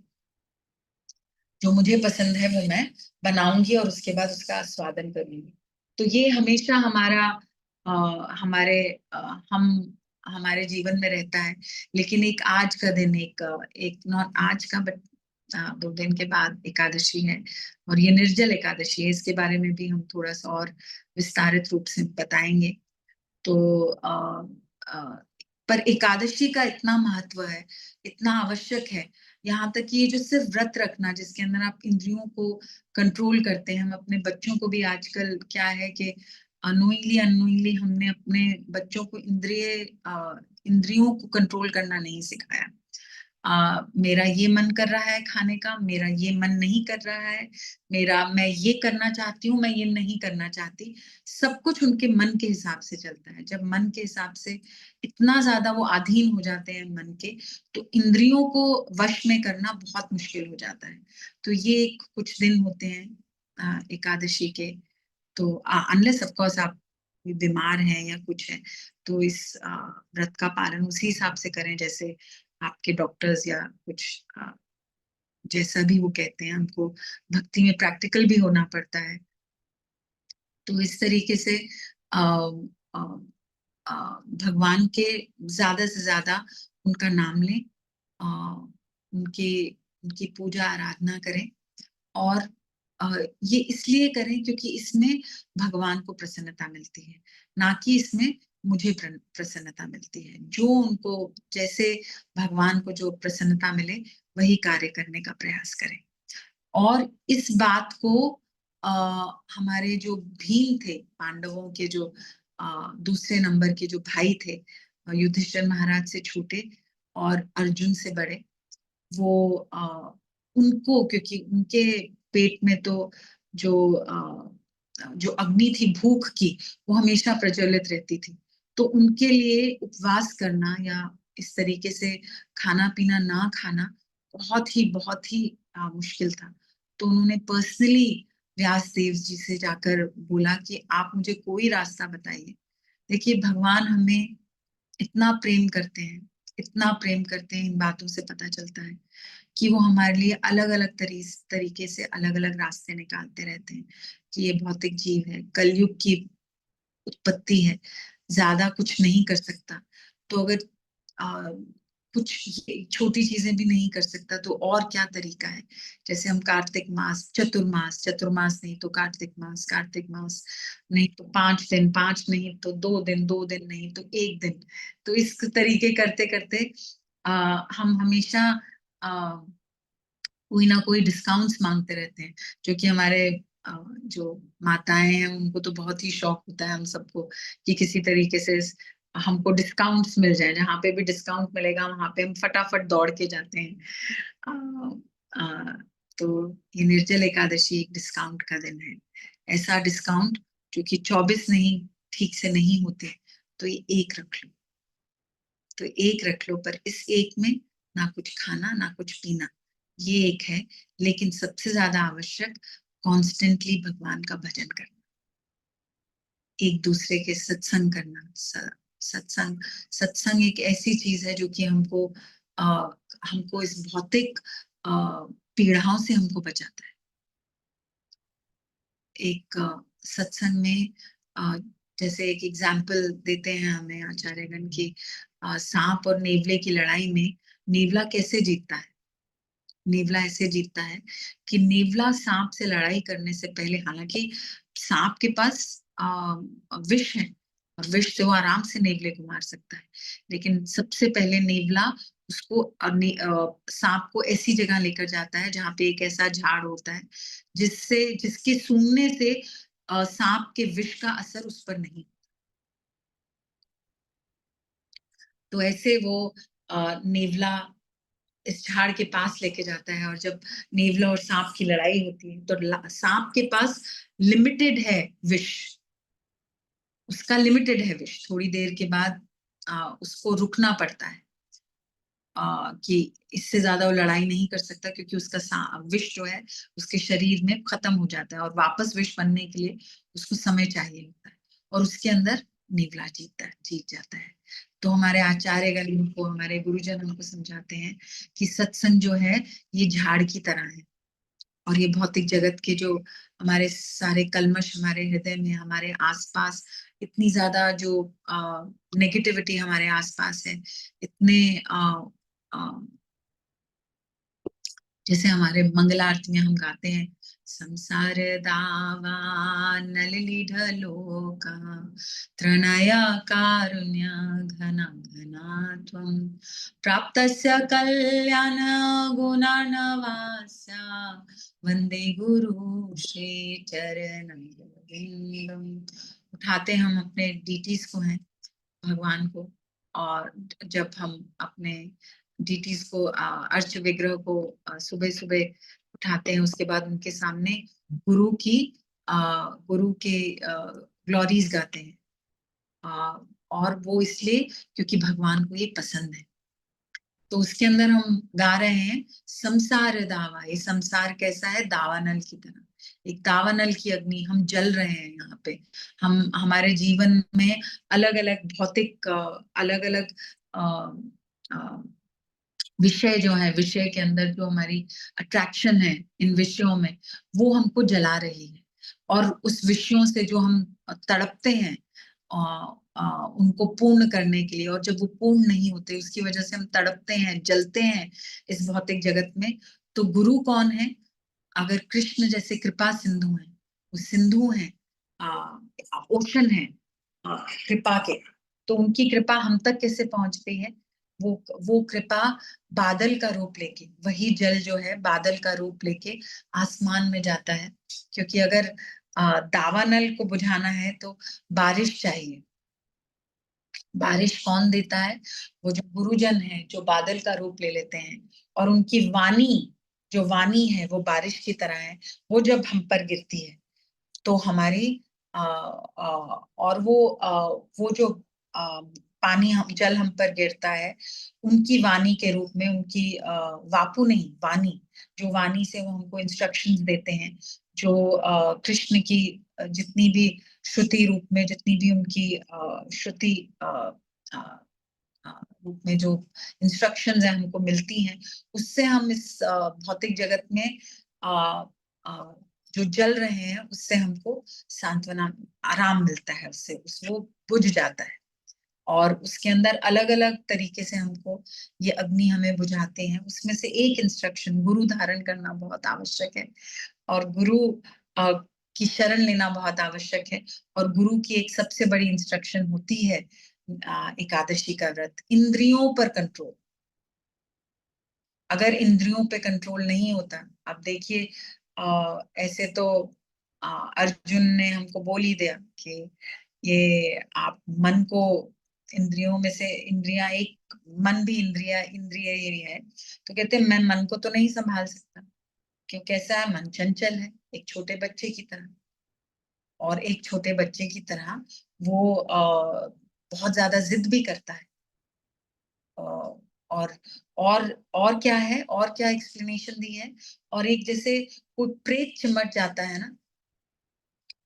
जो मुझे पसंद है वो मैं बनाऊंगी और उसके बाद उसका आस्वादन करूंगी। तो ये हमेशा हमारा हमारे हम हमारे जीवन में रहता है। लेकिन एक आज का दिन, एक नॉट आज का बट 2 दिन के बाद एकादशी है और ये निर्जल एकादशी है, इसके बारे में भी हम थोड़ा सा और विस्तारित रूप से बताएंगे। तो पर एकादशी का इतना महत्व है, इतना आवश्यक है, यहाँ तक कि ये जो सिर्फ व्रत रखना जिसके अंदर आप इंद्रियों को कंट्रोल करते हैं। हम अपने बच्चों को भी आजकल क्या है कि अनोइंगली अनोइंगली हमने अपने बच्चों को इंद्रियों को कंट्रोल करना नहीं सिखाया। मेरा ये मन कर रहा है खाने का, मेरा ये मन नहीं कर रहा है, मैं ये करना चाहती हूँ, मैं ये नहीं करना चाहती। सब कुछ उनके मन के हिसाब से चलता है। जब मन के हिसाब से इतना ज्यादा वो अधीन हो जाते हैं मन के, तो इंद्रियों को वश में करना बहुत मुश्किल हो जाता है। तो ये कुछ दिन होते हैं एकादशी के। तो अनलेस ऑफ कोर्स आप बीमार हैं या कुछ है, तो इस व्रत का पालन उसी हिसाब से करें जैसे आपके डॉक्टर्स या कुछ जैसा भी वो कहते हैं। हमको भक्ति में प्रैक्टिकल भी होना पड़ता है। तो इस तरीके से अ, अ, भगवान के ज्यादा से ज्यादा उनका नाम लें, अ, उनकी उनकी पूजा आराधना करें। और अ, ये इसलिए करें क्योंकि इसमें भगवान को प्रसन्नता मिलती है, ना कि इसमें मुझे प्रसन्नता मिलती है। जो उनको जैसे भगवान को जो प्रसन्नता मिले वही कार्य करने का प्रयास करें। और इस बात को आ, हमारे जो भीम थे, पांडवों के जो दूसरे नंबर के जो भाई थे, युधिष्ठिर महाराज से छोटे और अर्जुन से बड़े, वो उनको, क्योंकि उनके पेट में तो जो जो अग्नि थी भूख की, वो हमेशा प्रज्वलित रहती थी। तो उनके लिए उपवास करना या इस तरीके से खाना पीना ना खाना बहुत ही मुश्किल था। तो उन्होंने पर्सनली व्यास देव जी से जाकर बोला कि आप मुझे कोई रास्ता बताइए। देखिए भगवान हमें इतना प्रेम करते हैं, इतना प्रेम करते हैं, इन बातों से पता चलता है कि वो हमारे लिए अलग अलग तरीके से अलग अलग रास्ते निकालते रहते हैं। कि ये भौतिक जीव है, कलयुग की उत्पत्ति है, ज्यादा कुछ नहीं कर सकता। तो अगर आ, कुछ छोटी चीजें भी नहीं कर सकता तो और क्या तरीका है। जैसे हम कार्तिक मास, चतुर्मास, चतुर्मास नहीं तो कार्तिक मास, कार्तिक मास नहीं तो 5 दिन, 5 नहीं तो 2 दिन, 2 दिन नहीं तो 1 दिन। तो इस तरीके करते करते हम हमेशा कोई ना कोई डिस्काउंट्स मांगते रहते हैं, जो कि हमारे जो माताएं हैं उनको तो बहुत ही शौक होता है हम सबको कि किसी तरीके से हमको डिस्काउंट्स मिल जाए, जहाँ पे भी डिस्काउंट मिलेगा वहां पे हम फटाफट दौड़ के जाते हैं। आ, आ, तो ये निर्जल एकादशी एक डिस्काउंट का दिन है। ऐसा डिस्काउंट जो कि 24 नहीं ठीक से नहीं होते, तो ये एक रख लो, तो एक रख लो, पर इस एक में ना कुछ खाना ना कुछ पीना, ये एक है। लेकिन सबसे ज्यादा आवश्यक कॉन्स्टेंटली भगवान का भजन करना, एक दूसरे के सत्संग करना। सत्संग सत्संग एक ऐसी चीज है जो कि हमको हमको इस भौतिक पीड़ाओं से हमको बचाता है। एक सत्संग में जैसे एक एग्जाम्पल देते हैं हमें आचार्यगण की, सांप और नेवले की लड़ाई में नेवला कैसे जीतता है। नेवला ऐसे जीतता है कि नेवला सांप से लड़ाई करने से पहले, हालांकि सांप के पास विष है और विष से वो आराम से नेवले को मार सकता है, लेकिन सबसे पहले नेवला उसको सांप को ऐसी जगह लेकर जाता है जहाँ पे एक ऐसा झाड़ होता है जिसके सूंघने से सांप के विष का असर उस पर नहीं। तो ऐसे वो नेवला इस झाड़ के पास लेके जाता है, और जब नेवला और सांप की लड़ाई होती है तो सांप के पास लिमिटेड है विष, उसका लिमिटेड है विष। थोड़ी देर के बाद उसको रुकना पड़ता है कि इससे ज्यादा वो लड़ाई नहीं कर सकता, क्योंकि उसका विष जो है उसके शरीर में खत्म हो जाता है और वापस विष बनने के लिए उसको समय चाहिए होता है, और उसके अंदर नेवला जीत जाता है। तो हमारे आचार्यगण हमको, हमारे गुरुजन हमको समझाते हैं कि सत्संग जो है ये झाड़ की तरह है, और ये भौतिक जगत के जो हमारे सारे कल्मश हमारे हृदय में, हमारे आसपास इतनी ज्यादा जो नेगेटिविटी हमारे आसपास है, इतने जैसे हमारे मंगल आरती में हम गाते हैं, संसार दावा नलिनी ढलोका त्रणया कारुण्य घना घना त्वं प्राप्तस्य कल्याण गुणार्णवास्य वंदे गुरु श्री चरणं। उठाते हम अपने डीटीज को हैं, भगवान को, और जब हम अपने डीटीज को अर्च विग्रह को सुबह सुबह उठाते हैं, उसके बाद उनके सामने गुरु के ग्लोरीज गाते हैं, और वो इसलिए क्योंकि भगवान को ये पसंद है। तो उसके अंदर हम गा रहे हैं संसार दावा। ये संसार कैसा है, दावानल की तरह, एक दावानल की अग्नि, हम जल रहे हैं यहाँ पे। हम हमारे जीवन में अलग अलग भौतिक अलग अलग विषय जो है, विषय के अंदर जो हमारी अट्रैक्शन है इन विषयों में, वो हमको जला रही है, और उस विषयों से जो हम तड़पते हैं उनको पूर्ण करने के लिए, और जब वो पूर्ण नहीं होते उसकी वजह से हम तड़पते हैं, जलते हैं इस भौतिक जगत में। तो गुरु कौन है, अगर कृष्ण जैसे कृपा सिंधु हैं, वो सिंधु हैं, ओशन है कृपा के, तो उनकी कृपा हम तक कैसे पहुंचती है, वो कृपा बादल का रूप लेके, वही जल जो है बादल का रूप लेके आसमान में जाता है। क्योंकि अगर दावानल को बुझाना है तो बारिश चाहिए। बारिश कौन देता है, वो जो गुरुजन है, जो बादल का रूप ले लेते हैं, और उनकी वाणी, जो वाणी है वो बारिश की तरह है। वो जब हम पर गिरती है तो हमारी और वो जो पानी हम जल हम पर गिरता है, उनकी वाणी के रूप में, उनकी वापु नहीं वाणी, जो वाणी से वो हमको इंस्ट्रक्शंस देते हैं, जो कृष्ण की जितनी भी श्रुति रूप में, जितनी भी उनकी श्रुति रूप में जो इंस्ट्रक्शंस है हमको मिलती हैं, उससे हम इस भौतिक जगत में अ, जो जल रहे हैं उससे हमको सांत्वना, आराम मिलता है, उससे वो बुझ जाता है। और उसके अंदर अलग अलग तरीके से हमको ये अग्नि हमें बुझाते हैं। उसमें से एक इंस्ट्रक्शन गुरु धारण करना बहुत आवश्यक है, और गुरु अ, की शरण लेना बहुत आवश्यक है। और गुरु की एक सबसे बड़ी इंस्ट्रक्शन होती है एकादशी का व्रत, इंद्रियों पर कंट्रोल। अगर इंद्रियों पे कंट्रोल नहीं होता, अब देखिए ऐसे तो अर्जुन ने हमको बोल ही दिया कि ये आप मन को इंद्रियों में से इंद्रियां एक, मन भी इंद्रिय ही है। तो कहते हैं मैं मन को तो नहीं संभाल सकता, क्यों, कैसा है, मन चंचल है, एक छोटे बच्चे की तरह। और एक छोटे बच्चे की तरह वो बहुत ज्यादा जिद भी करता है। अ, और और क्या है, और क्या एक्सप्लेनेशन दी है। और एक जैसे कोई प्रेत चिमट जाता है ना,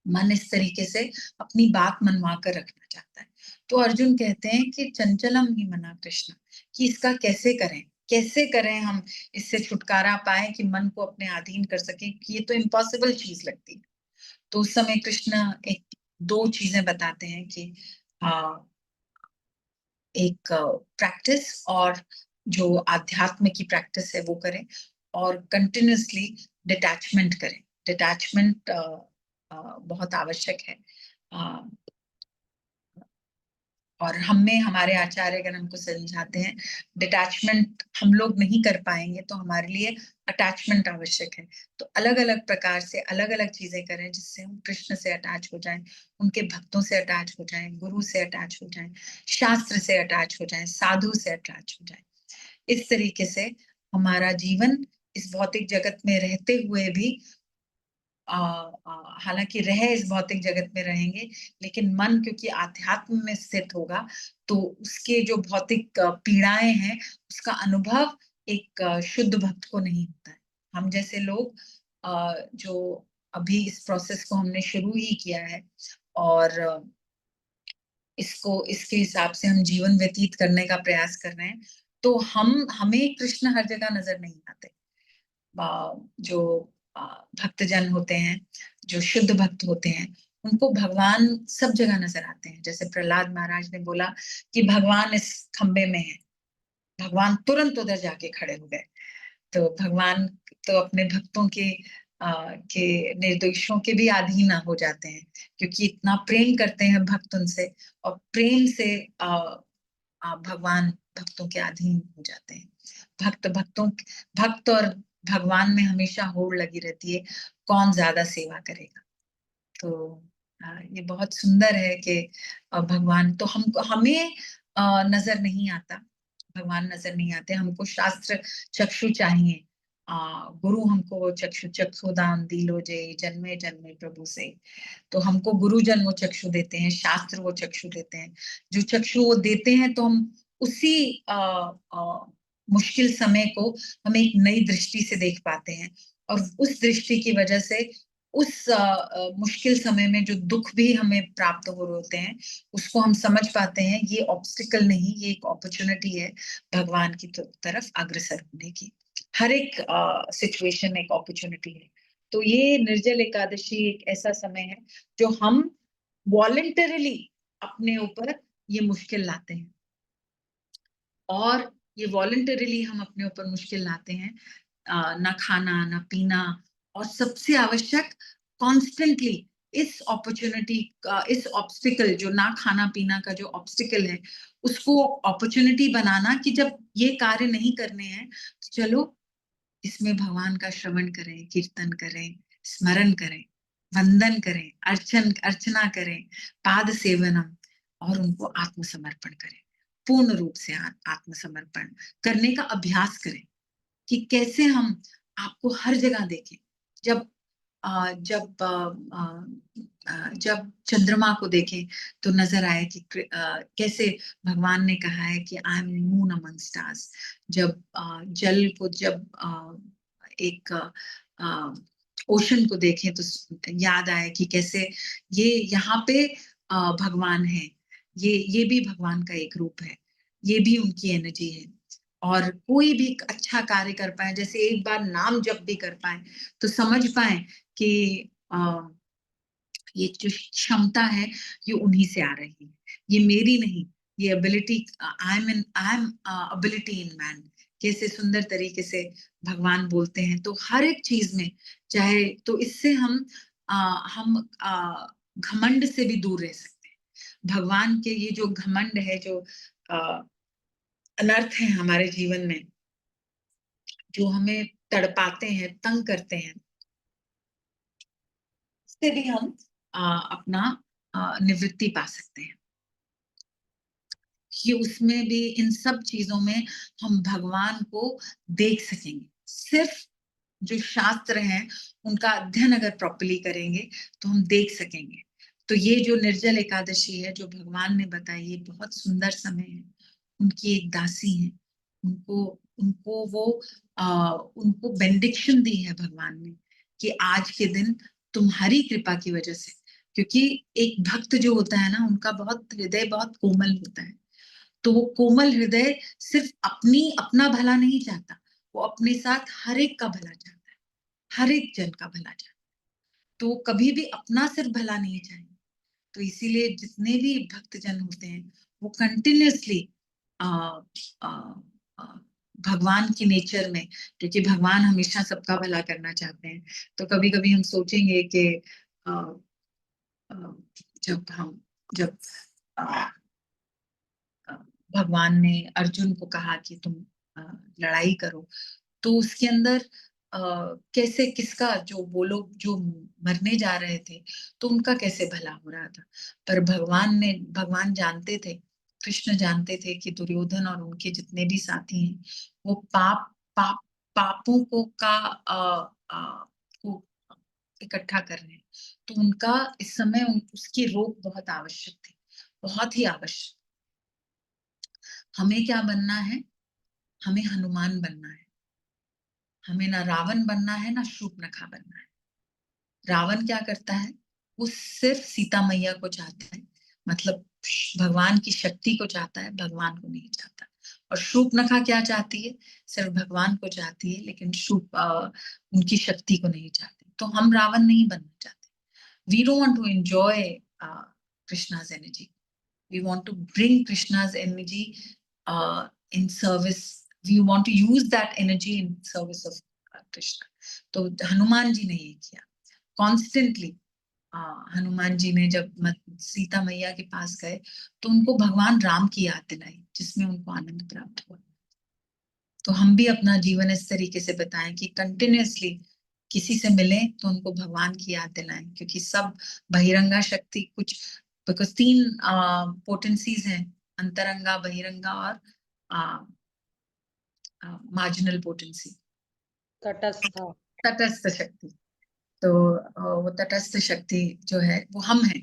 मन इस तरीके से अपनी बात मनवा कर रखना चाहता है। तो अर्जुन कहते हैं कि चंचलम ही मना कृष्ण, कि इसका कैसे करें, कैसे करें हम इससे छुटकारा पाए कि मन को अपने अधीन कर सकें, कि ये तो इम्पॉसिबल चीज लगती है। तो उस समय कृष्ण एक दो चीजें बताते हैं कि एक प्रैक्टिस, और जो आध्यात्म की प्रैक्टिस है वो करें, और कंटिन्यूसली डिटैचमेंट करें। डिटैचमेंट बहुत आवश्यक है। और हमें हमारे आचार्यगण हमको समझाते हैं, डिटैचमेंट हम लोग नहीं कर पाएंगे तो हमारे लिए अटैचमेंट आवश्यक है। तो अलग अलग प्रकार से अलग अलग चीजें करें जिससे हम कृष्ण से अटैच हो जाएं, उनके भक्तों से अटैच हो जाएं, गुरु से अटैच हो जाएं, शास्त्र से अटैच हो जाएं, साधु से अटैच हो जाएं। इस तरीके से हमारा जीवन इस भौतिक जगत में रहते हुए भी, हालांकि रह इस भौतिक जगत में रहेंगे, लेकिन मन क्योंकि आध्यात्म में स्थित होगा, तो उसके जो भौतिक पीड़ाएं हैं उसका अनुभव एक शुद्ध भक्त को नहीं होता है। हम जैसे लोग जो अभी इस प्रोसेस को हमने शुरू ही किया है, और इसको इसके हिसाब से हम जीवन व्यतीत करने का प्रयास कर रहे हैं, तो हमें कृष्ण हर जगह नजर नहीं आते। जो भक्तजन होते हैं, जो शुद्ध भक्त होते हैं, उनको भगवान सब जगह नजर आते हैं। जैसे प्रहलाद महाराज ने बोला कि भगवान इस खंबे में है, भगवान तुरंत उधर जाके खड़े हो गए। तो भगवान तो अपने भक्तों के निर्देशों के भी अधीन हो जाते हैं, क्योंकि इतना प्रेम करते हैं भक्त उनसे, और प्रेम से भगवान भक्तों के अधीन हो जाते हैं। भक्त और भगवान में हमेशा होड़ लगी रहती है, कौन ज्यादा सेवा करेगा। तो ये बहुत सुंदर है कि भगवान तो हमको हमें नजर नहीं आता, भगवान नजर नहीं आते, हमको शास्त्र चक्षु चाहिए। गुरु हमको चक्षुदान दिलो जे, जन्मे जन्मे प्रभु से। तो हमको गुरुजन वो चक्षु देते हैं, शास्त्र वो चक्षु देते हैं। जो चक्षु वो देते हैं तो हम उसी मुश्किल समय को हम एक नई दृष्टि से देख पाते हैं, और उस दृष्टि की वजह से उस मुश्किल समय में जो दुख भी हमें प्राप्त हो रहे होते हैं, उसको हम समझ पाते हैं ये ऑब्स्टिकल नहीं, ये एक अपॉर्चुनिटी है भगवान की तरफ अग्रसर होने की। हर एक सिचुएशन एक अपॉर्चुनिटी है। तो ये निर्जल एकादशी एक ऐसा समय है जो हम वॉलेंटरली अपने ऊपर ये मुश्किल लाते हैं, और ये वॉलेंटरली हम अपने ऊपर मुश्किल लाते हैं। ना खाना, ना पीना, और सबसे आवश्यक कॉन्स्टेंटली इस अपॉर्चुनिटी का, इस ऑब्स्टिकल जो ना खाना पीना का जो ऑब्स्टिकल है, उसको अपॉर्चुनिटी बनाना कि जब ये कार्य नहीं करने हैं तो चलो इसमें भगवान का श्रवण करें, कीर्तन करें, स्मरण करें, वंदन करें, अर्चना करें, पाद सेवनम, और उनको आत्मसमर्पण करें। पूर्ण रूप से आत्मसमर्पण करने का अभ्यास करें, कि कैसे हम आपको हर जगह देखें। जब जब जब चंद्रमा को देखें तो नजर आए कि कैसे भगवान ने कहा है कि I am moon among stars. जब जल को, जब एक ओशन को देखें तो याद आए कि कैसे ये यहाँ पे भगवान है, ये भी भगवान का एक रूप है, ये भी उनकी एनर्जी है। और कोई भी अच्छा कार्य कर पाए, जैसे एक बार नाम जप भी कर पाए, तो समझ पाए कि ये जो क्षमता है ये उन्हीं से आ रही है, ये मेरी नहीं। ये ability, I am ability in man, कैसे सुंदर तरीके से भगवान बोलते हैं। तो हर एक चीज में, चाहे तो इससे हम घमंड से भी दूर रह सकते हैं। भगवान के ये जो घमंड है, जो अनर्थ है हमारे जीवन में, जो हमें तड़पाते हैं, तंग करते हैं, इससे भी हम अपना निवृत्ति पा सकते हैं। कि उसमें भी इन सब चीजों में हम भगवान को देख सकेंगे। सिर्फ जो शास्त्र हैं उनका अध्ययन अगर प्रॉपर्ली करेंगे तो हम देख सकेंगे। तो ये जो निर्जल एकादशी है जो भगवान ने बताई, ये बहुत सुंदर समय है। उनकी एक दासी है, उनको उनको वो उनको बेनिडिक्शन दी है भगवान ने कि आज के दिन तुम्हारी कृपा की वजह से, क्योंकि एक भक्त जो होता है ना, उनका बहुत हृदय बहुत कोमल होता है। तो वो कोमल हृदय सिर्फ अपना भला नहीं चाहता, वो अपने साथ हर एक का भला चाहता है, हर एक जन का भला चाहता है। तो वो कभी भी अपना सिर्फ भला नहीं चाहेंगे। तो इसीलिए जितने भी भक्त जन होते हैं वो कंटिन्यूअसली भगवान की नेचर में, क्योंकि भगवान हमेशा सबका भला करना चाहते हैं। तो कभी कभी हम सोचेंगे कि अ, अ, जब भगवान ने अर्जुन को कहा कि तुम लड़ाई करो, तो उसके अंदर कैसे किसका, जो वो लोग जो मरने जा रहे थे तो उनका कैसे भला हो रहा था। पर भगवान जानते थे, कृष्ण जानते थे कि दुर्योधन और उनके जितने भी साथी हैं वो पाप पापों को इकट्ठा कर रहे हैं। तो उनका इस समय उसकी रोक बहुत आवश्यक थी, बहुत ही आवश्यक। हमें क्या बनना है? हमें हनुमान बनना है। हमें ना रावण बनना है, ना शूर्पणखा बनना है। रावण क्या करता है? वो सिर्फ सीता मैया को चाहता है, मतलब भगवान की शक्ति को चाहता है, भगवान को नहीं चाहता। और शूर्पणखा क्या चाहती है? सिर्फ भगवान को चाहती है, लेकिन उनकी शक्ति को नहीं चाहती। तो हम रावण नहीं बनना चाहते। We don't want to enjoy कृष्णा's energy. We want to bring Krishna's energy in service. We want to use that energy in service of Krishna. तो हनुमान जी ने ये किया कॉन्स्टेंटली। हनुमान जी ने जब सीता मैया के पास गए तो उनको भगवान राम की याद दिलाई, जिसमें उनको आनंद प्राप्त हुआ। तो हम भी अपना जीवन इस तरीके से बताएं कि कंटिन्यूअसली किसी से मिलें तो उनको भगवान की याद दिलाएं, क्योंकि सब बहिरंगा शक्ति कुछ, बिकॉज 3 पोटेंसीज हैं, अंतरंगा, बहिरंगा और मार्जिनल पोटेंसी, तटस्थ। तटस्थ शक्ति। तो वो तटस्थ शक्ति जो है वो हम हैं।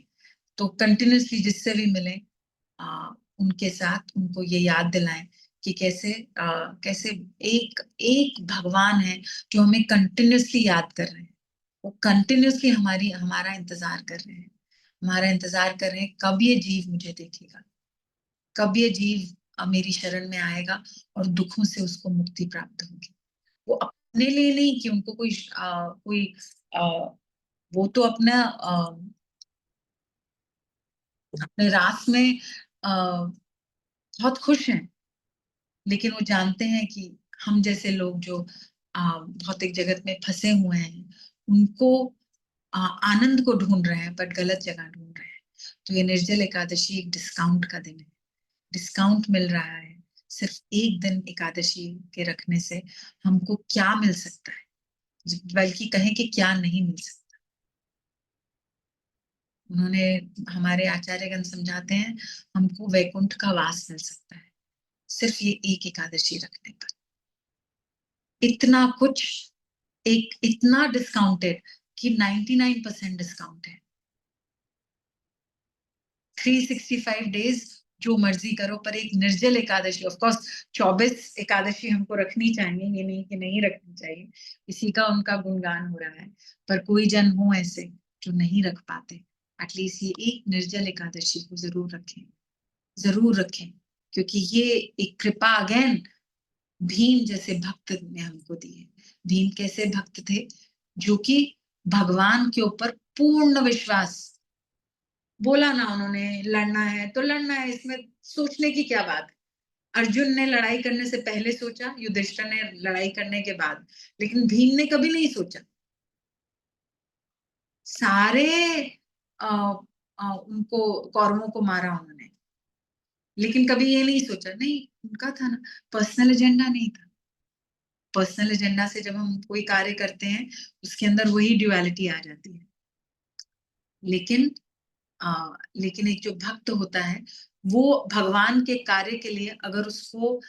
तो कंटिन्यूअसली जिससे भी मिले उनके साथ उनको ये याद दिलाएं कि कैसे एक एक भगवान है जो हमें कंटिन्यूअसली याद कर रहे हैं। वो कंटिन्यूअसली हमारा इंतजार कर रहे हैं, हमारा इंतजार कर रहे हैं कब ये जीव मुझे देखेगा, कब ये जीव मेरी शरण में आएगा और दुखों से उसको मुक्ति प्राप्त होगी। वो अपने लिए नहीं कि उनको कोई आ, वो तो अपने रास में बहुत खुश हैं, लेकिन वो जानते हैं कि हम जैसे लोग जो भौतिक जगत में फंसे हुए हैं उनको आनंद को ढूंढ रहे हैं, बट गलत जगह ढूंढ रहे हैं। तो ये निर्जल एकादशी एक डिस्काउंट का दिन है, डिस्काउंट मिल रहा है। सिर्फ एक दिन एकादशी के रखने से हमको क्या मिल सकता है, बल्कि कहें कि क्या नहीं मिल सकता। उन्होंने, हमारे आचार्यगण समझाते हैं, हमको वैकुंठ का वास मिल सकता है सिर्फ ये एक एकादशी रखने पर। इतना कुछ, एक इतना डिस्काउंटेड कि 99% डिस्काउंट है। 365 डेज जो मर्जी करो, पर एक निर्जल एकादशी, ऑफ कोर्स 24 एकादशी हमको रखनी चाहिए, ये नहीं कि नहीं रखनी चाहिए, इसी का उनका गुणगान हो रहा है। पर कोई जन हो ऐसे जो नहीं रख पाते, एटलीस्ट ये एक निर्जल एकादशी को जरूर रखें, जरूर रखें। क्योंकि ये एक कृपा अगेन भीम जैसे भक्त ने हमको दी है। भीम कैसे भक्त थे? जो कि भगवान के ऊपर पूर्ण विश्वास, बोला ना उन्होंने लड़ना है तो लड़ना है, इसमें सोचने की क्या बात है। अर्जुन ने लड़ाई करने से पहले सोचा, युधिष्ठिर ने लड़ाई करने के बाद, लेकिन भीम ने कभी नहीं सोचा। सारे उनको कौरवों को मारा उन्होंने, लेकिन कभी ये नहीं सोचा, नहीं उनका था ना, पर्सनल एजेंडा नहीं था। पर्सनल एजेंडा से जब हम कोई कार्य करते हैं उसके अंदर वही ड्युअलिटी आ जाती है। लेकिन लेकिन एक जो भक्त होता है वो भगवान के कार्य के लिए अगर उसको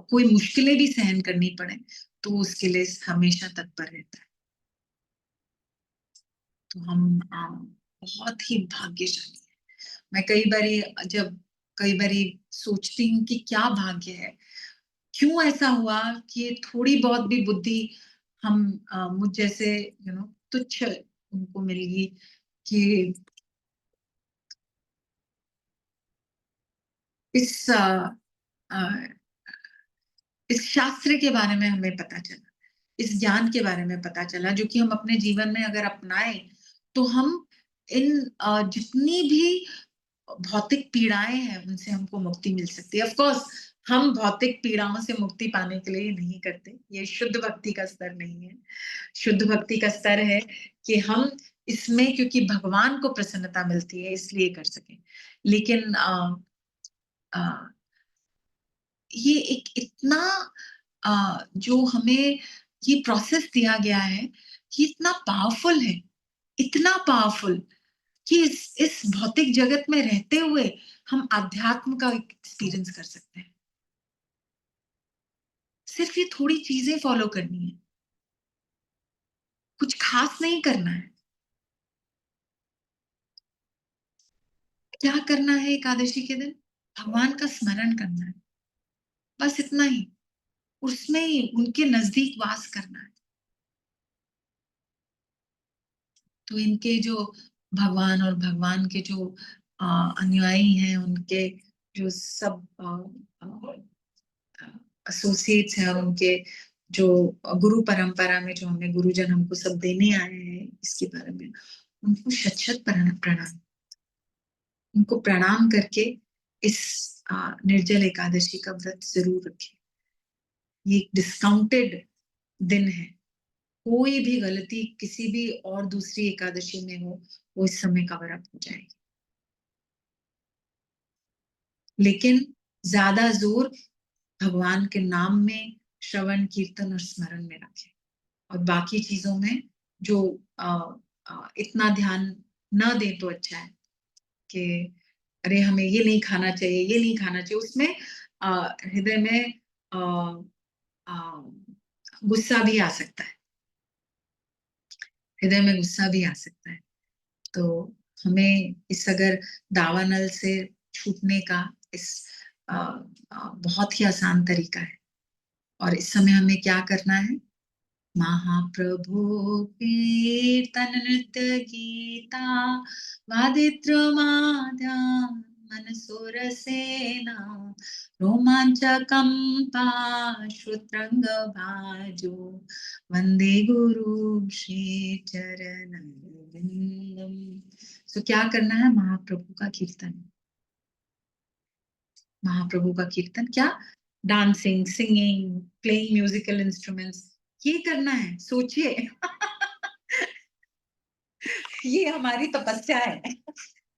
कोई मुश्किलें भी सहन करनी पड़े तो उसके लिए हमेशा तत्पर रहता है। तो हम बहुत ही भाग्यशाली हैं। मैं कई बारी सोचती हूँ कि क्या भाग्य है, क्यों ऐसा हुआ कि थोड़ी बहुत भी बुद्धि हम मुझ जैसे तुच्छ उनको मिल गई कि इस इस शास्त्र के बारे में हमें पता चला, इस ज्ञान के बारे में पता चला, जो कि हम अपने जीवन में अगर अपनाएं तो हम इन जितनी भी भौतिक पीड़ाएं हैं उनसे हमको मुक्ति मिल सकती है। ऑफ कोर्स हम भौतिक पीड़ाओं से मुक्ति पाने के लिए नहीं करते, ये शुद्ध भक्ति का स्तर नहीं है। शुद्ध भक्ति का स्तर है कि हम इसमें क्योंकि भगवान को प्रसन्नता मिलती है इसलिए कर सकें। लेकिन आ, ये एक इतना जो हमें ये प्रोसेस दिया गया है, ये इतना पावरफुल है, इतना पावरफुल कि इस भौतिक जगत में रहते हुए हम अध्यात्म का एक्सपीरियंस कर सकते हैं। सिर्फ ये थोड़ी चीजें फॉलो करनी है, कुछ खास नहीं करना है। क्या करना है एकादशी के दिन? भगवान का स्मरण करना है, बस इतना ही। उसमें ही उनके नजदीक वास करना है। तो इनके जो भगवान और भगवान के जो अनुयायी हैं, उनके जो सब एसोसिएट्स हैं और उनके जो गुरु परंपरा में जो हमें गुरुजन हमको सब देने आए हैं इसके बारे में, उनको शत शत प्रणाम। उनको प्रणाम करके इस निर्जल एकादशी का व्रत जरूर रखें। ये डिस्काउंटेड दिन है। कोई भी गलती किसी भी और दूसरी एकादशी में हो वो इस समय कवर अप हो जाएगी। लेकिन ज्यादा जोर भगवान के नाम में, श्रवण कीर्तन और स्मरण में रखें। और बाकी चीजों में जो इतना ध्यान न दे तो अच्छा है कि अरे हमें ये नहीं खाना चाहिए, ये नहीं खाना चाहिए। उसमें हृदय में गुस्सा भी आ सकता है, हृदय में गुस्सा भी आ सकता है। तो हमें इस अगर दावानल से छूटने का इस बहुत ही आसान तरीका है। और इस समय हमें क्या करना है? महाप्रभु कीर्तन नृत्य गीता वादित्र माध्यान मनसुर सेना रोमांचकं पाश्रुतरंग भाजो वंदे गुरु श्री चरणविंदम। सो क्या करना है? महाप्रभु का कीर्तन। महाप्रभु का कीर्तन क्या? Dancing, singing, playing musical instruments, ये करना है। सोचिए ये हमारी तपस्या है।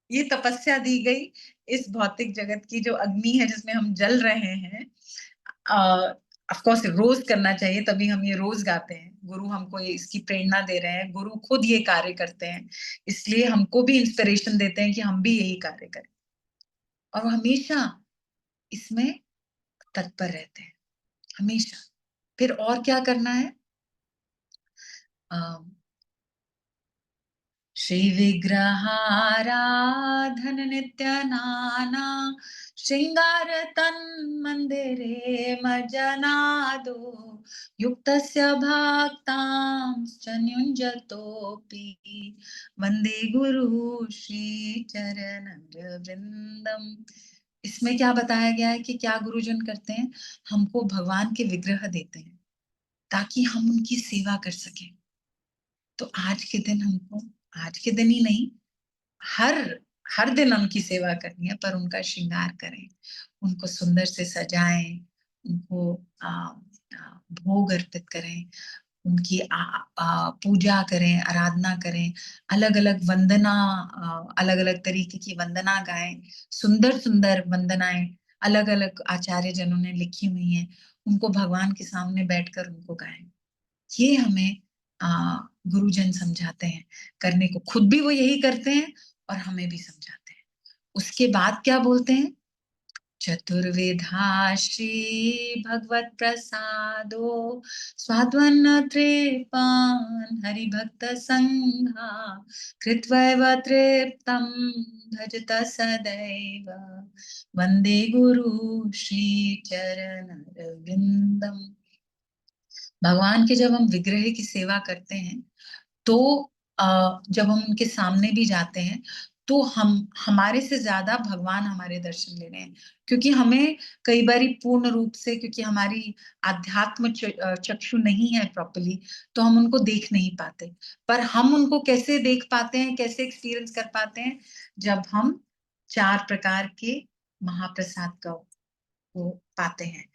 ये तपस्या दी गई इस भौतिक जगत की जो अग्नि है जिसमें हम जल रहे हैं। ऑफ कोर्स रोज करना चाहिए, तभी हम ये रोज गाते हैं। गुरु हमको ये इसकी प्रेरणा दे रहे हैं, गुरु खुद ये कार्य करते हैं, इसलिए हमको भी इंस्पिरेशन देते हैं कि हम भी यही कार्य करें। और वो हमेशा इसमें तत्पर रहते हैं, हमेशा। फिर और क्या करना है? श्री विग्रहाराधन नित्य नाना श्रृंगार तन मंदिरे मज्जनादो युक्तस्य भक्तांश्च न्युञ्जतोऽपि वंदे गुरु श्री चरणरविंदम। इसमें क्या बताया गया है कि क्या गुरुजन करते हैं? हमको भगवान के विग्रह देते हैं ताकि हम उनकी सेवा कर सकें। तो आज के दिन हमको, आज के दिन ही नहीं, हर हर दिन उनकी सेवा करनी है, पर उनका श्रृंगार करें, उनको सुंदर से सजाएं, उनको भोग अर्पित करें, उनकी पूजा करें, आराधना करें, अलग अलग वंदना, अलग अलग तरीके की वंदना गाएं, सुंदर सुंदर वंदनाएं अलग अलग आचार्य जनों ने लिखी हुई हैं, उनको भगवान के सामने बैठकर उनको गाएं। ये हमें गुरुजन समझाते हैं करने को, खुद भी वो यही करते हैं और हमें भी समझाते हैं। उसके बाद क्या बोलते हैं? चतुर्विधा श्री भगवत प्रसादो स्वाद्वन्न तृपान हरिभक्त संघा कृत्वैव तृप्तं भजत सदैव वंदे गुरु श्री चरणरविंदम। भगवान के जब हम विग्रह की सेवा करते हैं तो जब हम उनके सामने भी जाते हैं तो हम हमारे से ज्यादा भगवान हमारे दर्शन ले रहे हैं, क्योंकि हमें कई बारी पूर्ण रूप से, क्योंकि हमारी आध्यात्म चक्षु नहीं है प्रॉपरली, तो हम उनको देख नहीं पाते। पर हम उनको कैसे देख पाते हैं, कैसे एक्सपीरियंस कर पाते हैं? जब हम 4 प्रकार के महाप्रसाद का वो पाते हैं।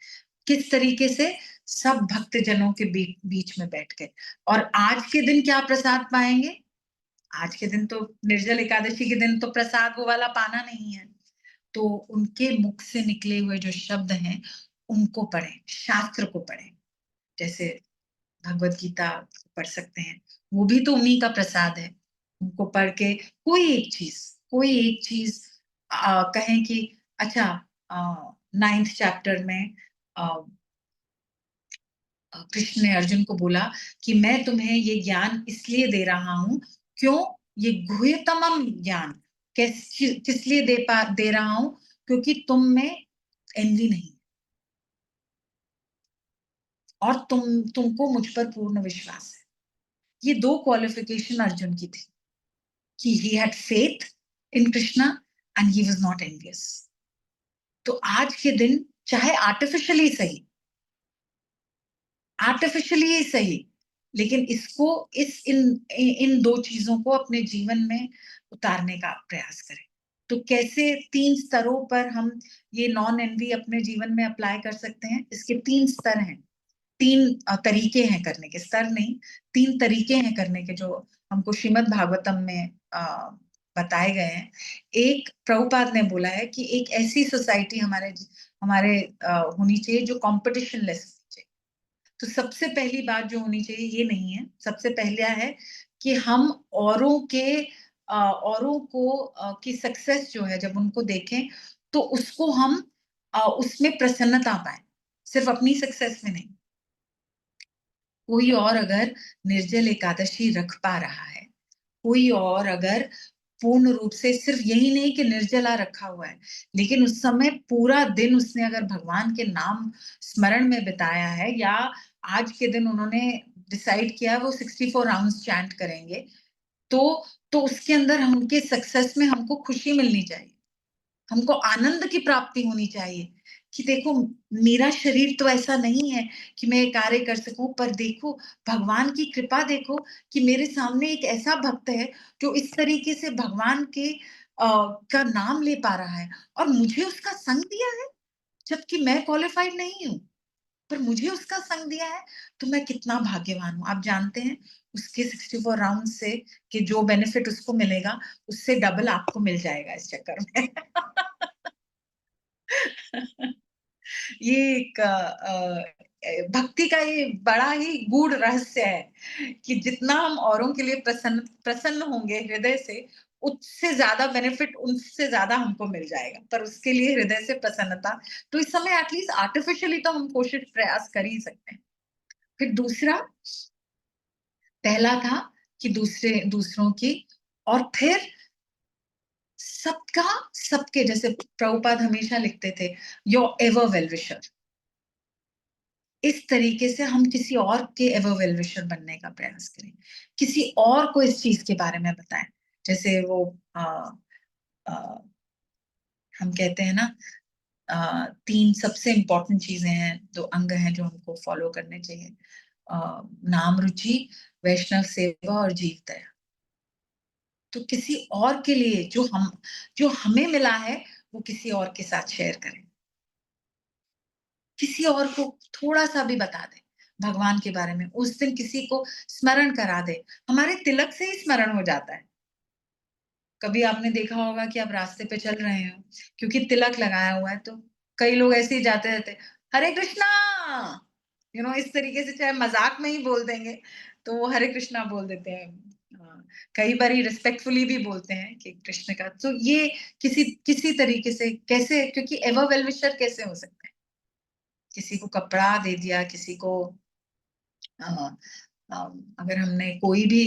किस तरीके से? सब भक्त जनों के बीच में बैठ के। और आज के दिन क्या प्रसाद पाएंगे? आज के दिन तो निर्जल एकादशी के दिन तो प्रसाद वो वाला पाना नहीं है, तो उनके मुख से निकले हुए जो शब्द हैं उनको पढ़ें, शास्त्र को पढ़ें। जैसे भगवत गीता पढ़ सकते हैं, वो भी तो उन्हीं का प्रसाद है। उनको पढ़ के कोई एक चीज कहें कि अच्छा, 9th चैप्टर में कृष्ण ने अर्जुन को बोला कि मैं तुम्हें ये ज्ञान इसलिए दे रहा हूं, क्यों? ये गुह्यतमम ज्ञान किस लिए दे रहा हूं? क्योंकि तुम में एनवी नहीं और तुमको मुझ पर पूर्ण विश्वास है। ये 2 क्वालिफिकेशन अर्जुन की थी कि he had faith in Krishna and he was not envious. तो आज के दिन चाहे आर्टिफिशियली सही, लेकिन इसको इस इन 2 चीजों को अपने जीवन में उतारने का प्रयास करें। तो कैसे 3 स्तरों पर हम ये नॉन एनवी अपने जीवन में अप्लाई कर सकते हैं? इसके 3 स्तर हैं, 3 तरीके हैं करने के, स्तर नहीं, 3 तरीके हैं करने के, जो हमको श्रीमद् भागवतम में बताए गए हैं। एक, प्रभुपाद ने बोला है कि एक ऐसी सोसाइटी हमारे हमारे होनी चाहिए जो कंपटीशन लेस। तो सबसे पहली बात जो होनी चाहिए ये नहीं है, सबसे पहला है कि हम औरों को की सक्सेस जो है जब उनको देखें तो उसको हम उसमें प्रसन्नता पाए, सिर्फ अपनी सक्सेस में नहीं। कोई और अगर निर्जल एकादशी रख पा रहा है, कोई और अगर पूर्ण रूप से सिर्फ यही नहीं कि निर्जला रखा हुआ है, लेकिन उस समय पूरा दिन उसने अगर भगवान के नाम स्मरण में बिताया है, या आज के दिन उन्होंने डिसाइड किया वो 64 राउंड्स चैंट करेंगे, तो उसके अंदर उनके सक्सेस में हमको खुशी मिलनी चाहिए, हमको आनंद की प्राप्ति होनी चाहिए कि देखो मेरा शरीर तो ऐसा नहीं है कि मैं कार्य कर सकूं, पर देखो भगवान की कृपा, देखो कि मेरे सामने एक ऐसा भक्त है जो इस तरीके से भगवान के का नाम ले पा रहा है और मुझे उसका संग दिया है, जबकि मैं क्वालिफाइड नहीं हूं, पर मुझे उसका संग दिया है, तो मैं कितना भाग्यवान हूं। आप जानते हैं उसके 64 राउंड से कि जो बेनिफिट उसको मिलेगा उससे डबल आपको मिल जाएगा इस चक्कर में। ये एक भक्ति का ये बड़ा ही गूढ़ रहस्य है कि जितना हम औरों के लिए प्रसन्न प्रसन्न होंगे हृदय से, उससे ज्यादा बेनिफिट उनसे ज्यादा हमको मिल जाएगा, पर उसके लिए हृदय से प्रसन्नता। तो इस समय एटलीस्ट आर्टिफिशियली तो हम कोशिश प्रयास कर ही सकते हैं। फिर दूसरा, पहला था कि दूसरों की, और फिर सबका, सबके, जैसे प्रभुपाद हमेशा लिखते थे योर एवर वेल विशर, इस तरीके से हम किसी और के एवर वेल विशर बनने का प्रयास करें, किसी और को इस चीज के बारे में बताएं। जैसे वो आ, हम कहते हैं ना, 3 सबसे इंपॉर्टेंट चीजें हैं, 2 अंग हैं जो हमको फॉलो करने चाहिए, नाम रुचि, वैष्णव सेवा और जीव दया। तो किसी और के लिए जो हमें मिला है वो किसी और के साथ शेयर करें, किसी और को थोड़ा सा भी बता दे भगवान के बारे में, उस दिन किसी को स्मरण करा दे, हमारे तिलक से ही स्मरण हो जाता है। कभी आपने देखा होगा कि आप रास्ते पे चल रहे हो, क्योंकि तिलक लगाया हुआ है, तो कई लोग ऐसे ही जाते रहते, हरे कृष्णा, इस तरीके से चाहे मजाक में ही बोल देंगे, तो वो हरे कृष्णा बोल देते हैं, कई बार रिस्पेक्टफुली भी बोलते हैं कि कृष्ण का, तो ये किसी किसी तरीके से कैसे, क्योंकि एवर वेल विशर कैसे हो सकते हैं? किसी को कपड़ा दे दिया, किसी को अगर हमने कोई भी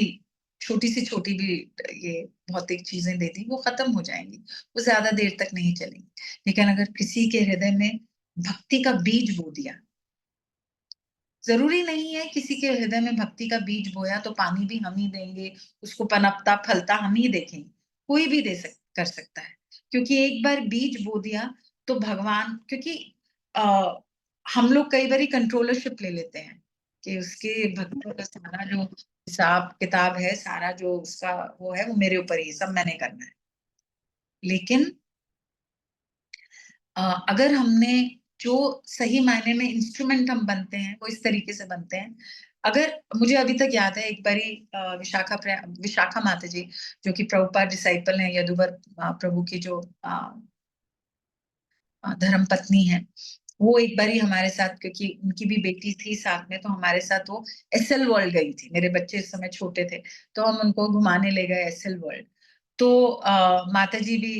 छोटी से छोटी भी ये भौतिक चीजें दे दी, वो खत्म हो जाएंगी, वो ज्यादा देर तक नहीं चलेंगी। लेकिन अगर किसी के हृदय में भक्ति का बीज बो दिया, जरूरी नहीं है किसी के हृदय में भक्ति का बीज बोया तो पानी भी हम ही देंगे, उसको पनपता फलता हम ही देखेंगे। कोई भी कर सकता है, क्योंकि एक बार बीज बो दिया तो भगवान, क्योंकि आ, हम लोग कई बार कंट्रोलरशिप ले लेते हैं कि उसके भक्तों का सारा जो हिसाब किताब है, सारा जो उसका वो है, वो मेरे ऊपर ही सब मैंने करना है। लेकिन अगर हमने जो सही मायने में इंस्ट्रूमेंट हम बनते हैं, वो इस तरीके से बनते हैं। अगर मुझे अभी तक याद है, एक बारी विशाखा माता जी, जो कि प्रभुपाद डिसाइपल हैं, यदुवर प्रभु की जो धर्म पत्नी है, वो एक बारी हमारे साथ, क्योंकि उनकी भी बेटी थी साथ में, तो हमारे साथ वो एसएल वर्ल्ड गई थी। मेरे बच्चे इस समय छोटे थे, तो हम उनको घुमाने ले गए एसएल वर्ल्ड। तो माता जी भी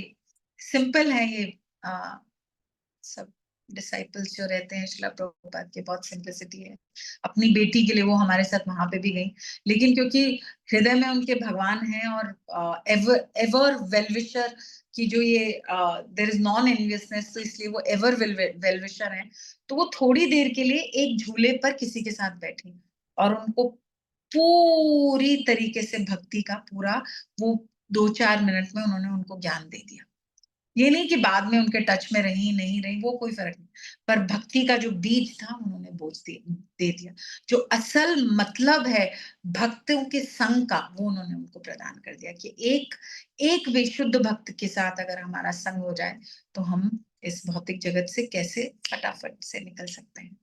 सिंपल है, ये सब डिसाइपल्स जो रहते हैं शिला प्रभुपाद के, बहुत सिंपलिसिटी है। अपनी बेटी के लिए वो हमारे साथ वहां पे भी गई, लेकिन क्योंकि हृदय में उनके भगवान हैं, और एवर एवर वेलविशर की जो ये देयर इज नॉन एनवियसनेस, तो इसलिए वो एवर वेलविशर हैं। तो वो थोड़ी देर के लिए एक झूले पर किसी के साथ बैठी, और उनको पूरी तरीके से भक्ति का पूरा वो 2-4 मिनट में उन्होंने उनको ज्ञान दे दिया। ये नहीं कि बाद में उनके टच में रही नहीं रही, वो कोई फर्क नहीं, पर भक्ति का जो बीज था उन्होंने दे दिया। जो असल मतलब है भक्तों के संग का, वो उन्होंने उनको प्रदान कर दिया कि एक एक विशुद्ध भक्त के साथ अगर हमारा संग हो जाए, तो हम इस भौतिक जगत से कैसे फटाफट से निकल सकते हैं।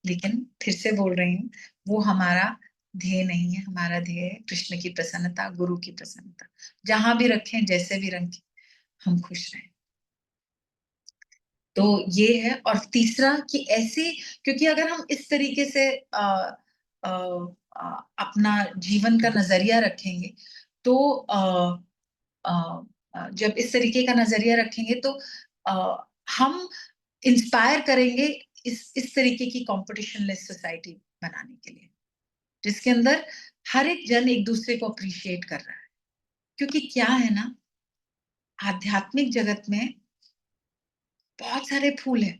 लेकिन फिर से बोल रही हूँ, वो हमारा ध्येय नहीं है। हमारा ध्येय है कृष्ण की प्रसन्नता, गुरु की प्रसन्नता। जहां भी रखें, जैसे भी रखें, हम खुश रहें। तो ये है। और तीसरा कि ऐसे, क्योंकि अगर हम इस तरीके से अपना जीवन का नजरिया रखेंगे, तो जब इस तरीके का नजरिया रखेंगे, तो हम इंस्पायर करेंगे इस तरीके की कंपटीशन लेस सोसाइटी बनाने के लिए, जिसके अंदर हर एक जन एक दूसरे को अप्रिशिएट कर रहा है। क्योंकि क्या है ना, आध्यात्मिक जगत में बहुत सारे फूल हैं,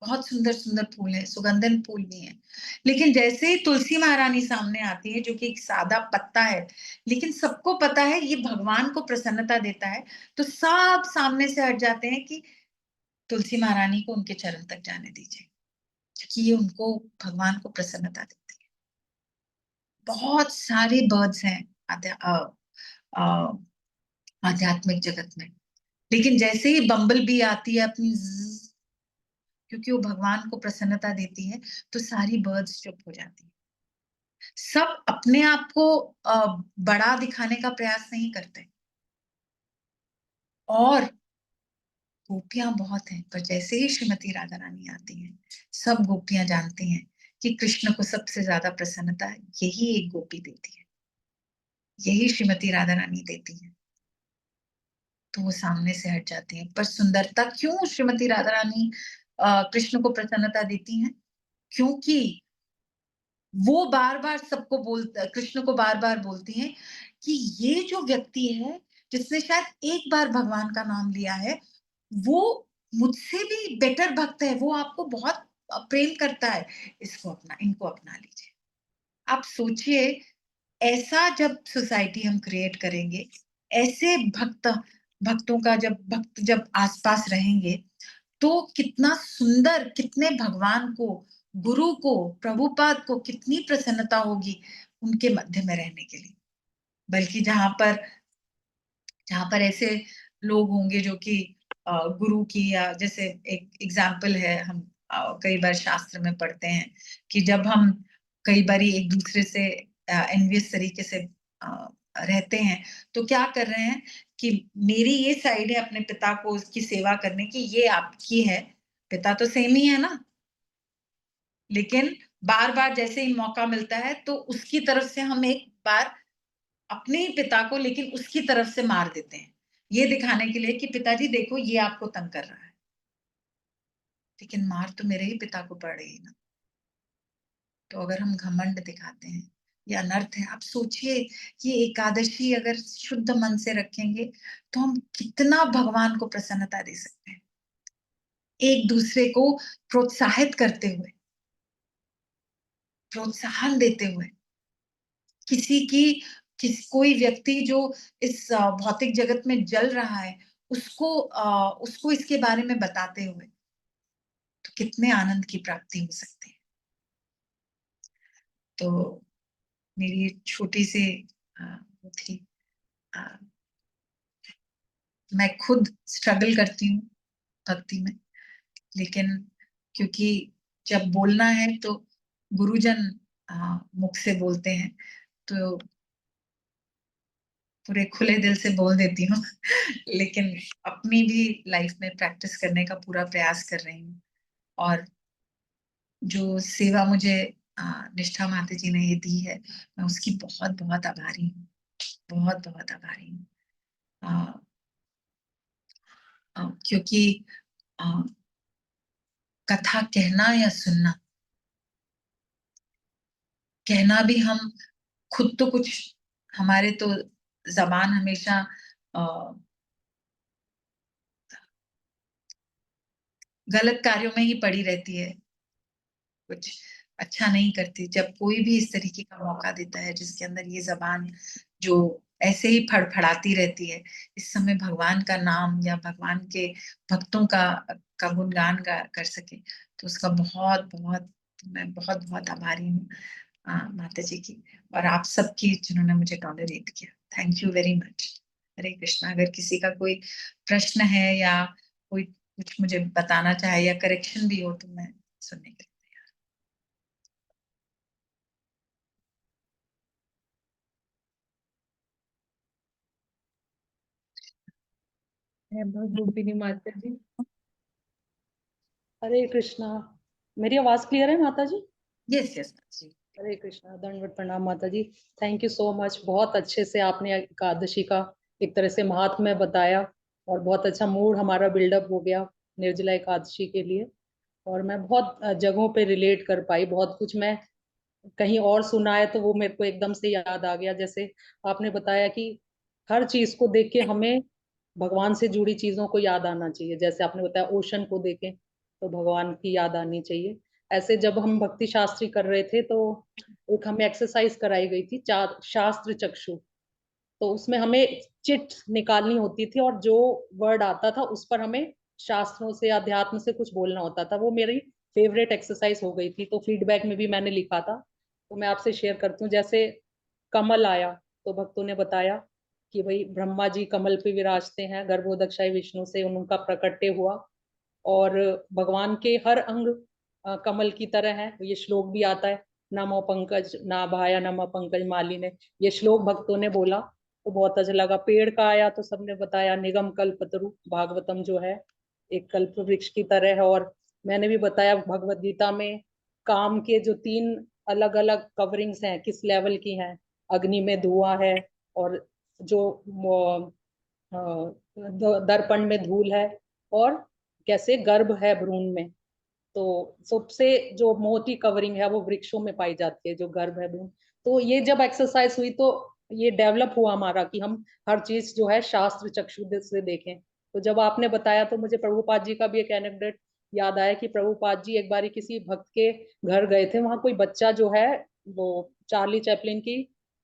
बहुत सुंदर सुंदर फूल हैं, सुगंधन फूल भी हैं। लेकिन जैसे ही तुलसी महारानी सामने आती है, जो कि एक सादा पत्ता है, लेकिन सबको पता है ये भगवान को प्रसन्नता देता है, तो सब सामने से हट जाते हैं कि तुलसी महारानी को उनके चरण तक जाने दीजिए, क्योंकि ये उनको भगवान को प्रसन्नता देती है। बहुत सारे बर्ड्स हैं आध्यात्मिक जगत में, लेकिन जैसे ही बम्बल बी आती है अपनी, क्योंकि वो भगवान को प्रसन्नता देती है, तो सारी बर्ड्स चुप हो जाती है। सब अपने आप को बड़ा दिखाने का प्रयास नहीं करते। और गोपियां बहुत हैं, पर जैसे ही श्रीमती राधा रानी आती हैं, सब गोपियां जानती हैं कि कृष्ण को सबसे ज्यादा प्रसन्नता यही एक गोपी देती है, यही श्रीमती राधा रानी देती है। तो वो सामने से हट जाती हैं। पर सुंदरता क्यों श्रीमती राधा रानी कृष्ण को प्रसन्नता देती हैं? क्योंकि वो बार बार सबको कृष्ण को बार बार बोलती हैं कि ये जो व्यक्ति है, जिसने शायद एक बार भगवान का नाम लिया है, वो मुझसे भी बेटर भक्त है, वो आपको बहुत प्रेम करता है, इनको अपना लीजिए। आप सोचिए, ऐसा जब सोसाइटी हम क्रिएट करेंगे, ऐसे भक्तों का जब आसपास रहेंगे, तो कितना सुंदर, कितने भगवान को, गुरु को, प्रभुपाद को कितनी प्रसन्नता होगी उनके मध्य में रहने के लिए। बल्कि जहां पर ऐसे लोग होंगे जो कि गुरु की, या जैसे एक एग्जाम्पल है, हम कई बार शास्त्र में पढ़ते हैं कि जब हम कई बार एक दूसरे से एनवियस तरीके से रहते हैं, तो क्या कर रहे हैं कि मेरी ये साइड है अपने पिता को उसकी सेवा करने की, ये आपकी है। पिता तो सेम ही है ना, लेकिन बार बार जैसे ही मौका मिलता है, तो उसकी तरफ से हम एक बार अपने ही पिता को लेकिन उसकी तरफ से मार देते हैं, ये दिखाने के लिए कि पिताजी देखो ये आपको तंग कर रहा है। लेकिन मार तो मेरे ही पिता को पड़ रही ना। तो अगर हम घमंड दिखाते हैं, ये अनर्थ है। आप सोचिए, ये एकादशी अगर शुद्ध मन से रखेंगे तो हम कितना भगवान को प्रसन्नता दे सकते हैं, एक दूसरे को प्रोत्साहित करते हुए, प्रोत्साहन देते हुए। किसी की कोई व्यक्ति जो इस भौतिक जगत में जल रहा है, उसको इसके बारे में बताते हुए तो कितने आनंद की प्राप्ति हो सकती है। तो मेरी छोटी सी वो थी, अ, मैं खुद स्ट्रगल करती हूँ भक्ति में, लेकिन क्योंकि जब बोलना है तो गुरुजन मुख से बोलते हैं, तो पूरे खुले दिल से बोल देती हूँ। लेकिन अपनी भी लाइफ में प्रैक्टिस करने का पूरा प्रयास कर रही हूँ। और जो सेवा मुझे निष्ठा माता जी ने ये दी है, मैं उसकी बहुत बहुत आभारी हूँ, बहुत बहुत आभारी हूँ। क्योंकि अ, कथा कहना या सुनना, कहना भी हम खुद तो कुछ, हमारे तो जबान हमेशा गलत कार्यों में ही पड़ी रहती है, कुछ अच्छा नहीं करती। जब कोई भी इस तरीके का मौका देता है जिसके अंदर ये जबान जो ऐसे ही फड़फड़ाती रहती है, इस समय भगवान का नाम या भगवान के भक्तों का गुणगान कर सके, तो उसका बहुत बहुत, मैं बहुत बहुत आभारी हूँ माता जी की और आप सबकी, जिन्होंने मुझे टॉलरेट किया। Thank you very much. Hare Krishna. अगर किसी का कोई प्रश्न है या कोई कुछ मुझे बताना चाहे या करेक्शन भी हो तो मैं सुनने के लिए। मैं रूपिनी माता जी। हरे कृष्णा। मेरी आवाज क्लियर है माता जी? यस यस जी। हरे कृष्णा, दंडवत प्रणाम माता जी। Thank you so much. बहुत अच्छे से आपने एकादशी का एक तरह से महात्म्य बताया और बहुत अच्छा मूड हमारा बिल्डअप हो गया निर्जला एकादशी के लिए। और मैं बहुत जगहों पे रिलेट कर पाई, बहुत कुछ मैं कहीं और सुना है तो वो मेरे को एकदम से याद आ गया। जैसे आपने बताया कि हर चीज को देख के हमें भगवान से जुड़ी चीजों को याद आना चाहिए। जैसे आपने बताया ओशन को देखें तो भगवान की याद आनी चाहिए। ऐसे जब हम भक्ति शास्त्री कर रहे थे तो एक हमें एक्सरसाइज कराई गई थी, शास्त्र चक्षु। तो उसमें हमें चिट निकालनी होती थी और जो वर्ड आता था उस पर हमें शास्त्रों से अध्यात्म से कुछ बोलना होता था। वो मेरी फेवरेट एक्सरसाइज हो गई थी। तो फीडबैक में भी मैंने लिखा था, तो मैं आपसे शेयर करती हूँ। जैसे कमल आया तो भक्तों ने बताया कि भाई ब्रह्मा जी कमल पे विराजते हैं, गर्भोदक्षाई विष्णु से उनका प्रकट्य हुआ और भगवान के हर अंग कमल की तरह है। ये श्लोक भी आता है, नमो पंकज नाभाया नमो पंकज मालिने। ये श्लोक भक्तों ने बोला तो बहुत अच्छा लगा। पेड़ का आया तो सबने बताया निगम कल्पतरु, भागवतम जो है एक कल्प वृक्ष की तरह है। और मैंने भी बताया भगवत गीता में काम के जो 3 अलग अलग कवरिंग्स हैं किस लेवल की हैं। अग्नि में धुआं है, और जो दर्पण में धूल है, और कैसे गर्भ है भ्रूण में। तो सबसे जो मोटी कवरिंग है वो वृक्षों में पाई जाती है, जो गर्भ है भ्रूण। तो ये जब एक्सरसाइज हुई तो ये डेवलप हुआ हमारा कि हम हर चीज जो है शास्त्र चक्षु से देखें। तो जब आपने बताया तो मुझे प्रभुपाद जी का भी एक एनेक्डोट याद आया कि प्रभुपाद जी एक बारी किसी भक्त के घर गए थे। वहां कोई बच्चा जो है वो चार्ली चैपलिन की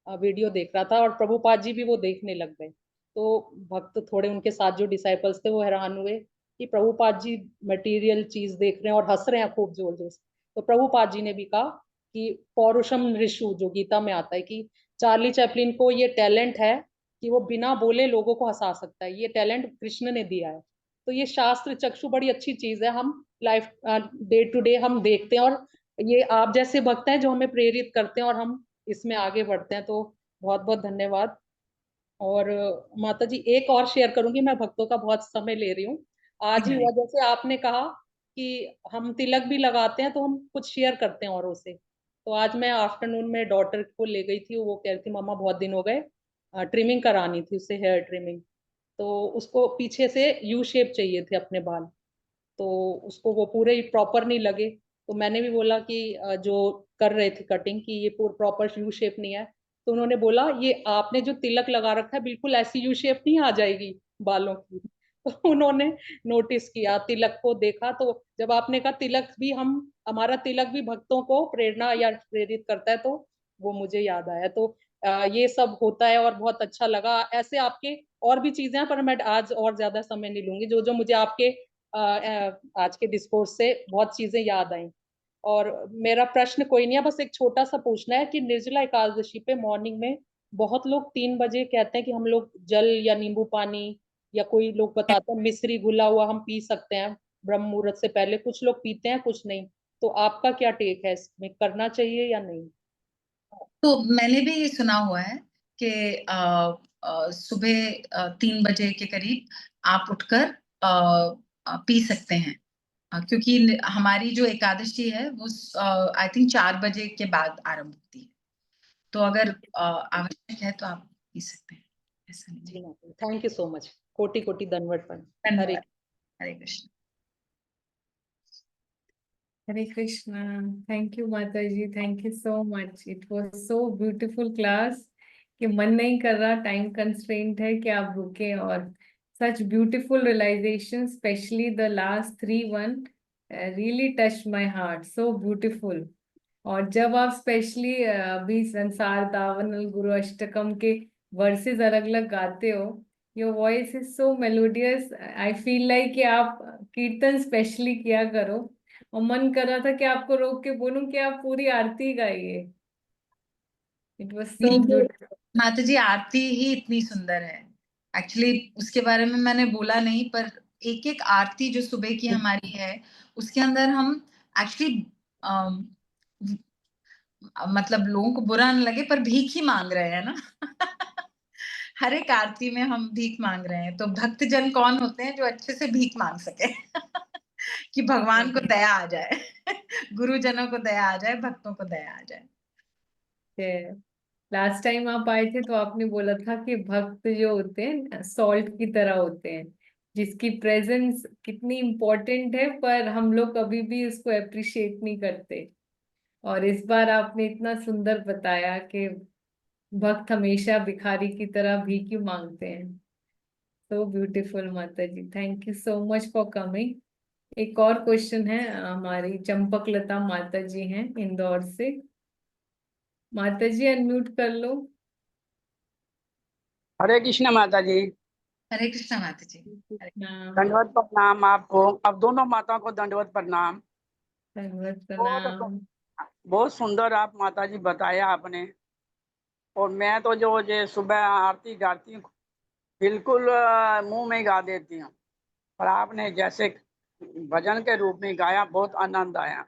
वीडियो देख रहा था और प्रभुपाद जी भी वो देखने लग गए। तो भक्त थोड़े उनके साथ जो डिसाइपल्स थे वो हैरान हुए कि प्रभुपाद जी मटेरियल चीज देख रहे हैं और हंस रहे हैं खूब जोर जोर से। तो प्रभुपाद जी ने भी कहा कि पौरुषम ऋषु जो गीता में आता है कि चार्ली चैपलिन को ये टैलेंट है कि वो बिना बोले लोगों को हंसा सकता है। ये टैलेंट कृष्ण ने दिया है। तो ये शास्त्र चक्षु बड़ी अच्छी चीज है। हम लाइफ डे टू डे हम देखते हैं, और ये आप जैसे भक्त हैं जो हमें प्रेरित करते हैं और हम इसमें आगे बढ़ते हैं। तो बहुत बहुत धन्यवाद। और माता जी एक और शेयर करूंगी, मैं भक्तों का बहुत समय ले रही हूँ। आज ही हुआ, जैसे आपने कहा कि हम तिलक भी लगाते हैं तो हम कुछ शेयर करते हैं औरों से। तो आज मैं आफ्टरनून में डॉटर को ले गई थी, वो कह रही थी मम्मा बहुत दिन हो गए ट्रिमिंग करानी थी उससे, हेयर ट्रिमिंग। तो उसको पीछे से यू शेप चाहिए थे अपने बाल, तो उसको वो पूरे प्रॉपर नहीं लगे। तो मैंने भी बोला कि जो कर रहे थे कटिंग की, ये प्रॉपर यू शेप नहीं है। तो उन्होंने बोला ये आपने जो तिलक लगा रखा है बिल्कुल ऐसी यू शेप नहीं आ जाएगी बालों की। तो उन्होंने नोटिस किया, तिलक को देखा, तो जब आपने कहा तिलक भी, हम हमारा तिलक भी भक्तों को प्रेरणा या प्रेरित करता है, तो वो मुझे याद आया। तो ये सब होता है और बहुत अच्छा लगा। ऐसे आपके और भी चीजें हैं, पर मैं आज और ज्यादा समय नहीं लूंगी। जो जो मुझे आपके आज के डिस्कोर्स से बहुत चीजें याद आई। और मेरा प्रश्न कोई नहीं है, बस एक छोटा सा पूछना है कि निर्जला एकादशी पे मॉर्निंग में बहुत लोग 3 बजे कहते हैं कि हम लोग जल या नींबू पानी, या कोई लोग बताते हैं मिश्री घुला हुआ हम पी सकते हैं ब्रह्म मुहूर्त से पहले। कुछ लोग पीते हैं, कुछ नहीं। तो आपका क्या टेक है इसमें, करना चाहिए या नहीं? तो मैंने भी ये सुना हुआ है कि सुबह 3 बजे के करीब आप उठकर पी सकते हैं। क्योंकि हमारी जो एकादशी है वो आई थिंक 4 बजे के बाद आरंभ होती है। तो अगर आवश्यक है तो आप पी सकते हैं, ऐसा नहीं जी है। माता, थैंक यू सो मच। कोटि कोटि दंडवत प्रणाम। हरे धन्यवाद। हरे Krishna. Hare Krishna. Thank you, Mataji. Thank you so much. It was so beautiful class कि मन नहीं कर रहा, टाइम कंस्ट्रेंट है कि आप रुके। और such beautiful realization, especially the last three one, really touched my heart. So beautiful. और जब आप स्पेशली अभी संसार दावनल गुरु अष्टकम के वर्सेस अलग अलग गाते हो, your voice is so melodious. I feel like कि आप कीर्तन स्पेशली किया करो। और मन कर रहा था कि आपको रोक के बोलूं कि आप पूरी आरती गाइए। इट वाज सो नहीं, ब्यूटीफुल। माता जी आरती ही इतनी सुंदर है। एक्चुअली उसके बारे में मैंने बोला नहीं, पर एक एक आरती जो सुबह की हमारी है उसके अंदर हम एक्चुअली मतलब लोगों को बुरा न लगे पर भीख ही मांग रहे हैं ना। हर एक आरती में हम भीख मांग रहे हैं। तो भक्त जन कौन होते हैं जो अच्छे से भीख मांग सके। कि भगवान को दया आ जाए। गुरुजनों को दया आ जाए, भक्तों को दया आ जाए। लास्ट टाइम आप आए थे तो आपने बोला था कि भक्त जो होते हैं सॉल्ट की तरह होते हैं, जिसकी प्रेजेंस कितनी इम्पोर्टेंट है पर हम लोग कभी भी उसको अप्रिशिएट नहीं करते। और इस बार आपने इतना सुंदर बताया कि भक्त हमेशा भिखारी की तरह भीख क्यों मांगते हैं। सो ब्यूटीफुल माता जी, thank you so much for coming. एक और क्वेश्चन है, हमारी चंपकलता माता जी हैं इंदौर से। माता जी अनम्यूट कर लो। हरे कृष्ण माता जी। हरे कृष्णा माता जी। प्रणाम। दंडवत प्रणाम आपको, अब दोनों माताओं को दंडवत प्रणाम। धन्यवाद, बहुत प्रणाम। बहुत सुंदर आप माता जी बताया आपने। और मैं तो जो ये सुबह आरती गाती हूँ बिल्कुल मुंह में गा देती हूँ। पर आपने जैसे भजन के रूप में गाया, बहुत आनंद आया।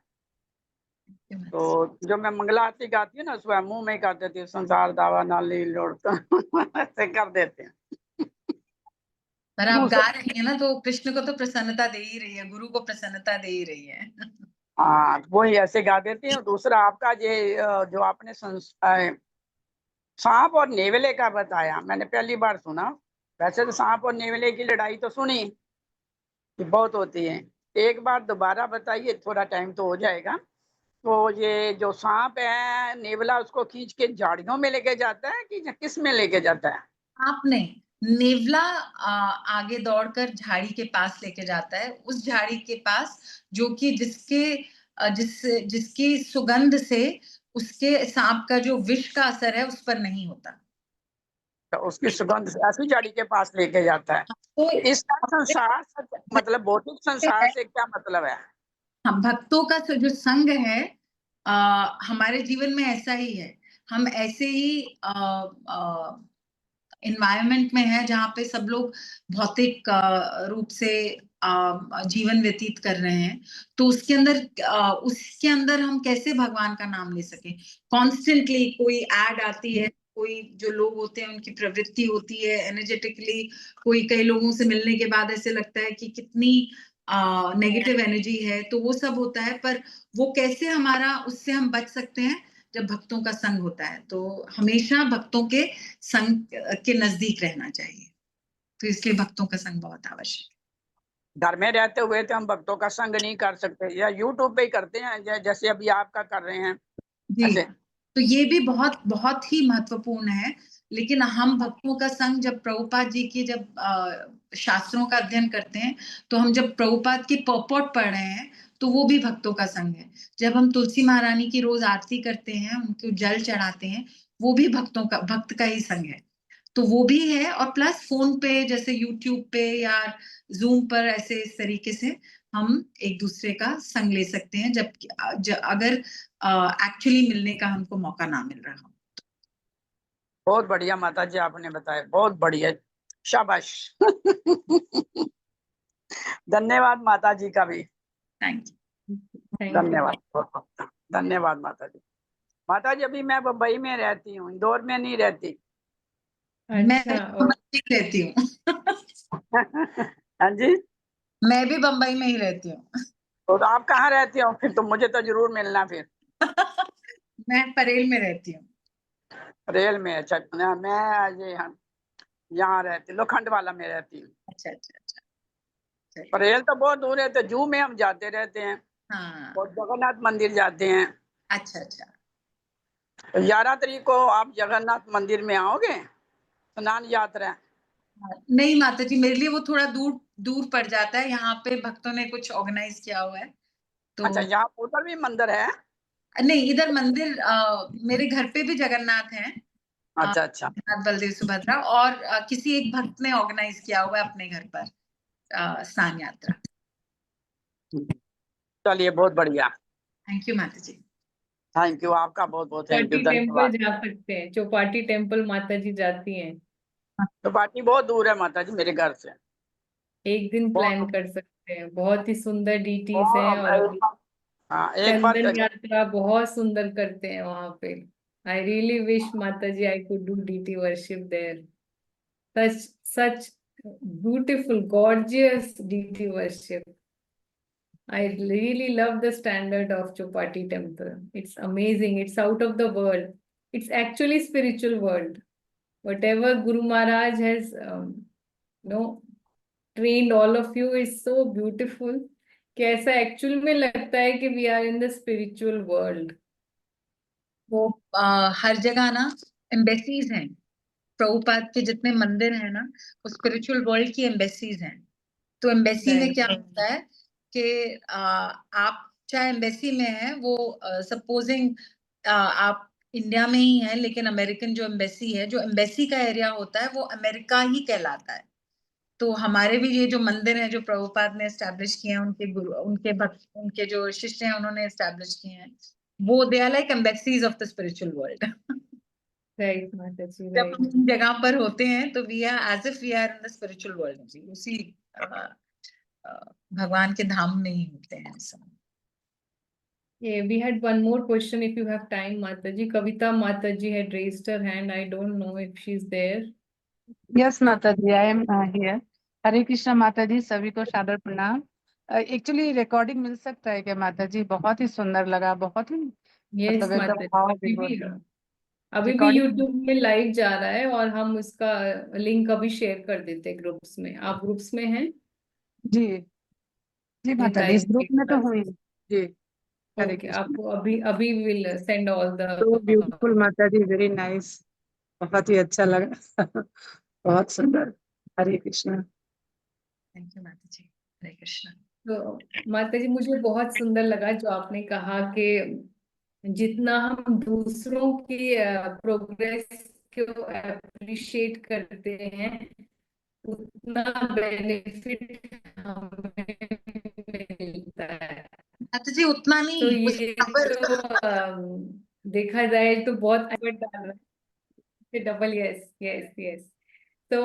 तो जो मैं मंगला आरती गाती हूँ ना सुबह, मुंह में गा देती हूँ, संसार दावा नाली लौट ऐसे कर देते हैं। पर आप मुंह से। गा रही हैं ना, तो कृष्ण को तो प्रसन्नता दे ही रही है, गुरु को प्रसन्नता दे ही रही है। हाँ, वही ऐसे गा देती हूँ। दूसरा आपका ये जो आपने सांप और नेवले का बताया, मैंने पहली बार सुना। वैसे तो सांप और नेवले की लड़ाई तो सुनी कि बहुत होती है। एक बार दोबारा बताइए, थोड़ा टाइम तो हो जाएगा। तो ये जो सांप है, नेवला उसको खींच के झाड़ियों में लेके जाता है कि किस में लेके जाता है? आपने नेवला आगे दौड़कर झाड़ी के पास लेके जाता है, उस झाड़ी के पास जो कि जिसकी सुगंध से उसके सांप का जो विष का असर है उस पर नहीं होता। तो उसकी सुगंध से ऐसी झाड़ी के पास लेके जाता है। तो इसका संसार से, मतलब भौतिक संसार से क्या मतलब है? हम भक्तों का जो संग है हमारे जीवन में ऐसा ही है। हम ऐसे ही एनवायरनमेंट में है जहाँ पे सब लोग भौतिक रूप से जीवन व्यतीत कर रहे हैं। तो उसके अंदर हम कैसे भगवान का नाम ले सके? कॉन्स्टेंटली कोई एड आती है, कोई जो लोग होते हैं उनकी प्रवृत्ति होती है एनर्जेटिकली, कोई कई लोगों से मिलने के बाद ऐसे लगता है कि कितनी नेगेटिव एनर्जी है, तो वो सब होता है। पर वो कैसे हमारा उससे हम बच सकते हैं? जब भक्तों का संग होता है, तो हमेशा भक्तों के संग के नजदीक रहना चाहिए, तो इसलिए भक्तों का संग बहुत आवश्यक है। घर में रहते हुए तो हम भक्तों का संग नहीं कर सकते, या यूट्यूब पे ही करते हैं जैसे अभी आपका कर रहे हैं जी, ऐसे। तो ये भी बहुत बहुत ही महत्वपूर्ण है। लेकिन हम भक्तों का संग जब प्रभुपाद जी की जब शास्त्रों का अध्ययन करते हैं, तो हम जब प्रभुपाद की पर्पॉट पढ़ रहे हैं, तो वो भी भक्तों का संग है। जब हम तुलसी महारानी की रोज आरती करते हैं, उनको जल चढ़ाते हैं, वो भी भक्त का ही संग है। तो वो भी है, और प्लस फोन पे जैसे यूट्यूब पे या जूम पर ऐसे इस तरीके से हम एक दूसरे का संग ले सकते हैं, अगर एक्चुअली मिलने का हमको मौका ना मिल रहा हो। बहुत बढ़िया माता जी आपने बताया, बहुत बढ़िया, शाबाश। धन्यवाद माता जी का भी, थैंक यू। Thank you. धन्यवाद, बहुत बहुत धन्यवाद माता जी। माता जी अभी मैं मुंबई में रहती हूँ, इंदौर में नहीं रहती। मैं अच्छा, बम्बई में रहती हूँ। हाँ जी, मैं भी बम्बई में ही रहती हूँ। तो आप कहाँ रहती हो फिर? तो मुझे तो जरूर मिलना फिर। मैं परेल में रहती हूँ। रेल में? अच्छा, मैं ये यहाँ रहती, लोखंड वाला में रहती हूँ। अच्छा अच्छा अच्छा, चलिए। परेल तो बहुत दूर है, तो जू में हम जाते रहते हैं हाँ, और जगन्नाथ मंदिर जाते हैं। अच्छा अच्छा। तो 11 तारीख को आप जगन्नाथ मंदिर में आओगे, स्नान यात्रा। नहीं माता जी, मेरे लिए वो थोड़ा दूर दूर पड़ जाता है। यहाँ पे भक्तों ने कुछ ऑर्गेनाइज किया हुआ है, तो अच्छा, यहाँ उधर भी मंदिर है? नहीं, इधर मंदिर मेरे घर पे भी जगन्नाथ हैं, अच्छा अच्छा, जगन्नाथ बलदेव सुभद्रा, और किसी एक भक्त ने ऑर्गेनाइज किया हुआ है अपने घर पर स्नान यात्रा। चलिए बहुत बढ़िया, थैंक यू माता जी। थैंक यू, आपका बहुत बहुत थैंक यू, चौपाटी टेम्पल धन्यवाद। जा सकते हैं, चौपाटी टेम्पल माता जी जाती हैं। तो पार्टी बहुत दूर है माता जी मेरे घर से, एक दिन प्लान बहुत। कर सकते हैं, बहुत ही सुंदर डीटीज और हैं, और अभी हाँ, एक बार चंदन यात्रा बहुत सुंदर करते हैं वहां पे। आई रियली विश माता जी I could do deity worship there, such beautiful gorgeous deity worship. I really love the standard of Chopati temple. It's amazing. It's out of the world. It's actually spiritual world. Whatever Guru Maharaj has, trained all of you is so beautiful. कि ऐसा एक्चुअल में लगता है कि we are in the spiritual world. वो हर जगह ना एम्बेसीज हैं। प्रभुपाद के जितने मंदिर हैं ना, वो स्पिरिचुअल वर्ल्ड की एम्बेसीज हैं। तो एम्बेसी में Right. क्या होता है कि आप चाहे एम्बेसी में है, वो सपोजिंग आप इंडिया में ही है, लेकिन अमेरिकन जो एम्बेसी है, जो एम्बेसी का एरिया होता है, वो अमेरिका ही कहलाता है। तो हमारे भी ये जो मंदिर हैं जो प्रभुपाद ने एस्टैब्लिश किए हैं, उनके गुरु, उनके भक्त, उनके जो शिष्य हैं, उन्होंने एस्टैब्लिश किए हैं, वो they are like embassies of the spiritual world. Right, Mataji, जब right. हम उन जगह पर होते हैं, तो we are as if we are in the spiritual world जी, उसी भगवान के धाम में ही होते हैं सब। Yeah, we had one more question if you have time, Mataji. Kavita Mataji had raised her hand. I don't know if she's there. Yes माता जी, आई एम हियर। हरे कृष्णा माता जी, सभी को सादर प्रणाम। एक्चुअली रिकॉर्डिंग मिल सकता है क्या माता जी? बहुत ही सुंदर लगा, बहुत ही Yes, मतलब एकदम Mataji. भाव अभी भी विभोर अभी भी रिकॉर्डिंग। YouTube में लाइव जा रहा है, और हम उसका लिंक अभी शेयर कर देते हैं ग्रुप्स में। आप ग्रुप्स में हैं? जी जी माता जी, इस टाइम ग्रुप में तो हुई जी। हरे ओके, कृष्णा। आपको अभी अभी विल सेंड ऑल तो द। ब्यूटीफुल माता जी, वेरी नाइस, बहुत ही अच्छा लगा। बहुत सुंदर। हरे कृष्णा। थैंक यू माता जी। हरे कृष्णा। तो माता जी, मुझे बहुत सुंदर लगा जो आपने कहा कि जितना हम दूसरों की प्रोग्रेस को अप्रिशिएट करते हैं, उतना बेनिफिट हमें मिलता है। माता जी उतना तो नहीं, उस ये तो देखा जाए तो बहुत एफर्ट डाल रहा है, डबल। Yes yes yes. तो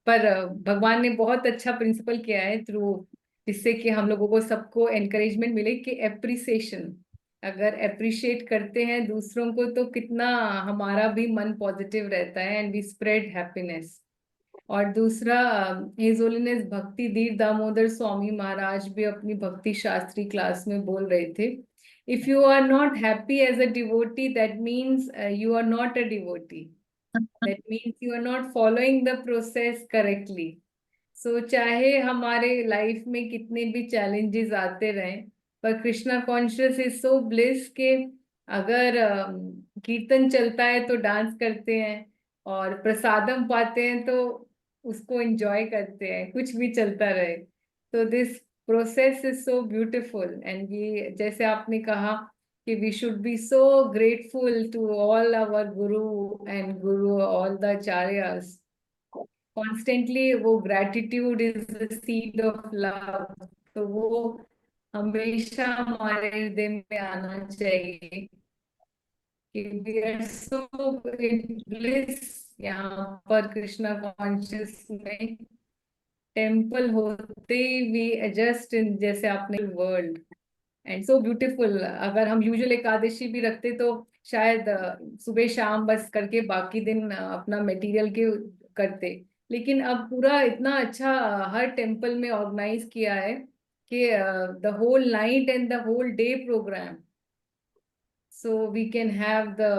पर भगवान ने बहुत अच्छा प्रिंसिपल किया है थ्रू, जिससे कि हम लोगों को सबको एनकरेजमेंट मिले कि एप्रिसिएशन, अगर अप्रिशिएट करते हैं दूसरों को, तो कितना हमारा भी मन पॉजिटिव रहता है, एंड वी स्प्रेड हैप्पीनेस। और दूसरा हिज होलीनेस भक्ति धीर दामोदर स्वामी महाराज भी अपनी भक्ति शास्त्री क्लास में बोल रहे थे, if you are not happy as a devotee that means you are not a devotee, that means you are not following the process correctly. So चाहे हमारे लाइफ में कितने भी चैलेंजेस आते रहें, पर Krishna conscious is so bliss के अगर कीर्तन चलता है तो डांस करते हैं, और प्रसादम पाते हैं तो उसको एंजॉय करते हैं, कुछ भी चलता रहे। तो this process is so beautiful, and ये जैसे आपने कहा कि we should be so grateful to all our guru and guru all the acharyas constantly, वो gratitude is the seed of love, तो वो हमेशा हमारे हृदय में आना चाहिए कि we are so in bliss. यहाँ पर कृष्णा कॉन्शियस में टेम्पल होते वी जस्ट इन, जैसे आपने वर्ल्ड एंड सो ब्यूटीफुल। अगर हम यूजुअल एकादशी भी रखते तो शायद सुबह शाम बस करके बाकी दिन अपना मटेरियल के करते, लेकिन अब पूरा इतना अच्छा हर टेम्पल में ऑर्गेनाइज किया है कि the whole night and the whole day program, so we can have the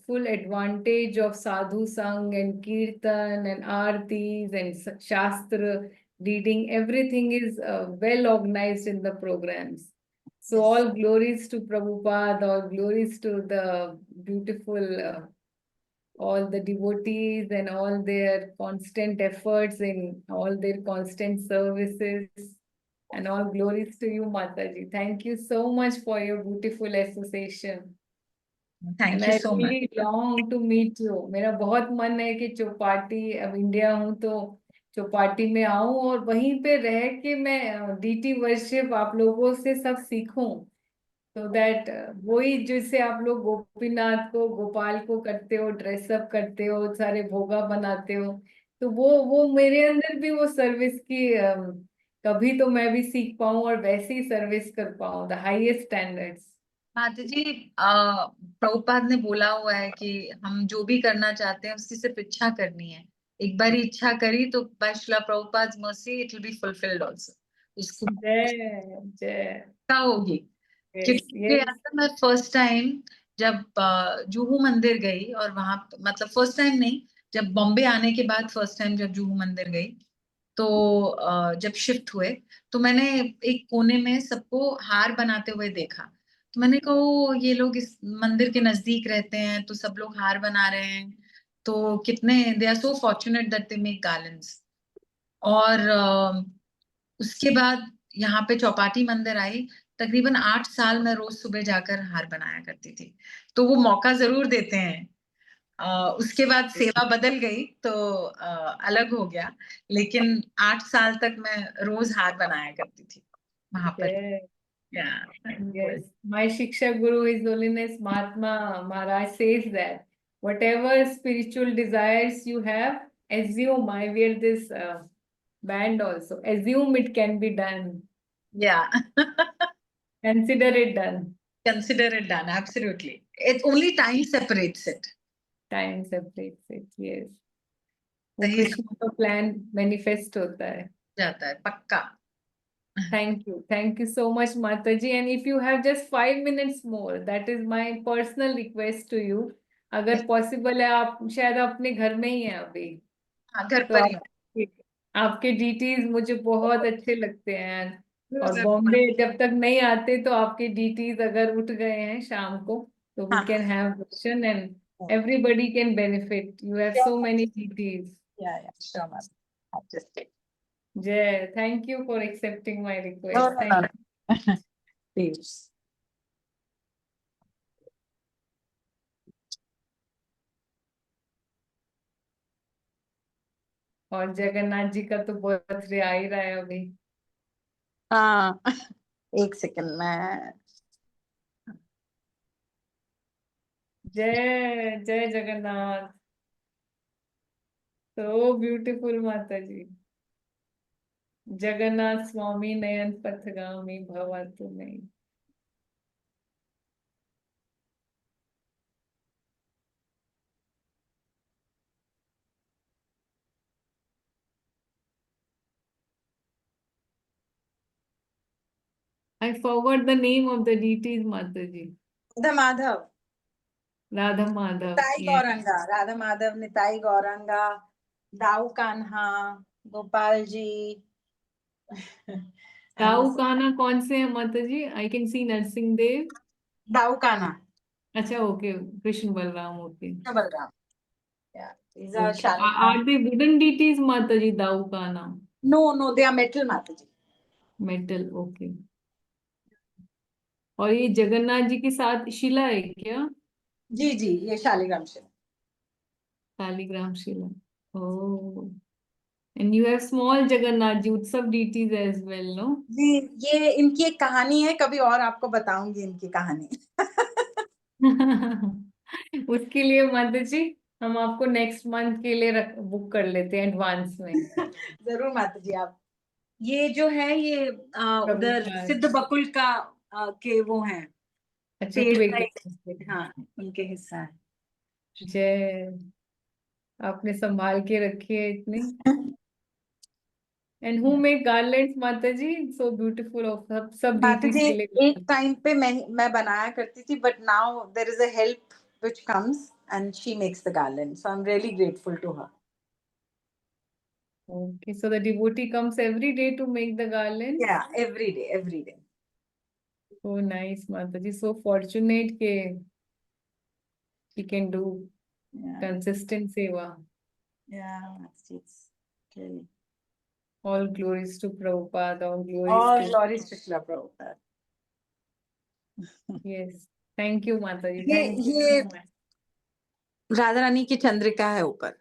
full advantage of sadhu sang and kirtan and aartis and shastra reading. Everything is well organized in the programs. So all glories to Prabhupada, all glories to the beautiful all the devotees and all their constant efforts in all their constant services, and all glories to you, Mataji. Thank you so much for your beautiful association. Thank And you I so much. really long to meet you. मेरा बहुत मन है कि चौपाटी, अब इंडिया हूँ तो चौपाटी में आऊं और वहीं पे रह के मैं डीटी वर्शिप आप लोगों से सब सीखूं, तो दैट वही जैसे आप लोग गोपीनाथ को गोपाल को करते हो, ड्रेसअप करते हो, सारे भोगा बनाते हो, तो वो मेरे अंदर भी वो सर्विस की कभी तो मैं भी सीख पाऊं और वैसे ही सर्विस कर पाऊं, द हाईएस्ट स्टैंडर्ड्स। माता जी, प्रभुपाद ने बोला हुआ है कि हम जो भी करना चाहते हैं उसकी सिर्फ इच्छा करनी है। एक बार इच्छा करी तो by Shrila Prabhupada mercy it will be fulfilled also. उसको जय जय। क्या होगी, यस क्योंकि मुझे यस। याद है मैं फर्स्ट टाइम जब जुहू मंदिर गई, और वहां मतलब फर्स्ट टाइम नहीं, जब बॉम्बे आने के बाद फर्स्ट टाइम जब जुहू मंदिर गई, तो जब शिफ्ट हुए तो मैंने एक कोने में सबको हार बनाते हुए देखा। तो मैंने कहा "ओ, ये लोग इस मंदिर के नजदीक रहते हैं तो सब लोग हार बना रहे हैं, तो कितने they are so fortunate that they make garlands". और उसके बाद यहाँ पे चौपाटी मंदिर आई। तकरीबन 8 साल मैं रोज सुबह जाकर हार बनाया करती थी, तो वो मौका जरूर देते हैं। उसके बाद सेवा बदल गई तो अलग हो गया, लेकिन 8 साल तक मैं रोज हार बनाया करती थी वहां पर। जय। या Yes, my Shiksha Guru, His Holiness Mahatma Maharaj says that whatever spiritual desires you have, assume. I wear this band also. Assume it can be done. या Consider it done. consider it done, absolutely. It's only time separates it. Time separates it. Yes. वो सही कृष्ण का प्लान मैनिफेस्ट होता है। जाता है पक्का। Thank you so much, Mataji. And if you have just 5 minutes more, that is my personal request to you. अगर possible है, आप शायद अपने घर में ही हैं अभी, हाँ, घर तो पर ही आपके डीटीज मुझे बहुत अच्छे लगते हैं, और हूँ। बॉम्बे जब तक नहीं आते तो आपके डीटीज अगर उठ गए हैं शाम को, तो वी हाँ can have Darshan and everybody can benefit. You have so many DTs. या sure ma'am. I'll just take. Jay, thank you for accepting my No, request. no, Thank no, no. Please. और जगन्नाथ जी का तो बर्थडे आ ही रहा है अभी। हाँ, एक सेकंड में। जय जय जगन्नाथ। तो ब्यूटीफुल माता जी। जगन्नाथ स्वामी नयन पथगामी भवा तुम्हें। I forgot the name of the deities, Mataji. Radha Madhav, Radha Madhav. Nitai Yes. Gauranga, Radha Madhav, Nitai Gauranga, दाऊ कान्हा, गोपाल जी। दाऊ कान्हा कौन से हैं माताजी? I can see Narsingh Dev. दाऊ कान्हा, अच्छा, okay, Krishna Balram, okay. Balram. Yeah, these are Okay. Shalimar. Are they wooden deities, Mataji, Dau Kanha? No, they are metal, Mataji. Metal, okay. और ये जगन्नाथ जी के साथ शिला है क्या? जी जी, ये शालिग्राम शिला। शालिग्राम शिला. Oh. And you have small Jagannath ji, Utsav deities as well, no? जी, ये इनकी एक कहानी है, कभी और आपको बताऊंगी इनकी कहानी। उसके लिए माता जी हम आपको नेक्स्ट मंथ के लिए बुक कर लेते हैं एडवांस में. जरूर माता जी। आप ये जो है ये उधर प्रभुपाद. सिद्ध बकुल का के वो हैं, अच्छा, पेड़ twig. का एक- हाँ, उनके हिस्सा है। जय, आपने संभाल के रखी है इतनी. एंड हु मेक गार्लैंड्स माता जी? सो ब्यूटीफुल ऑफ सब माता deities जी के लिए. एक टाइम पे मैं बनाया करती थी, but now there is a help which comes and she makes the garland, so I am really grateful to her. Okay, so the devotee comes every day to make the garlands? Yeah, every day, every day. So nice, Mataji. So fortunate ke he can do Yeah, consistent seva. yeah, it's really All glories to Prabhupada, all glories all to... glories to Srila Prabhupada. Yes. Thank you, Mataji. ये Thank you ये so much. राधा रानी की चंद्रिका है ऊपर।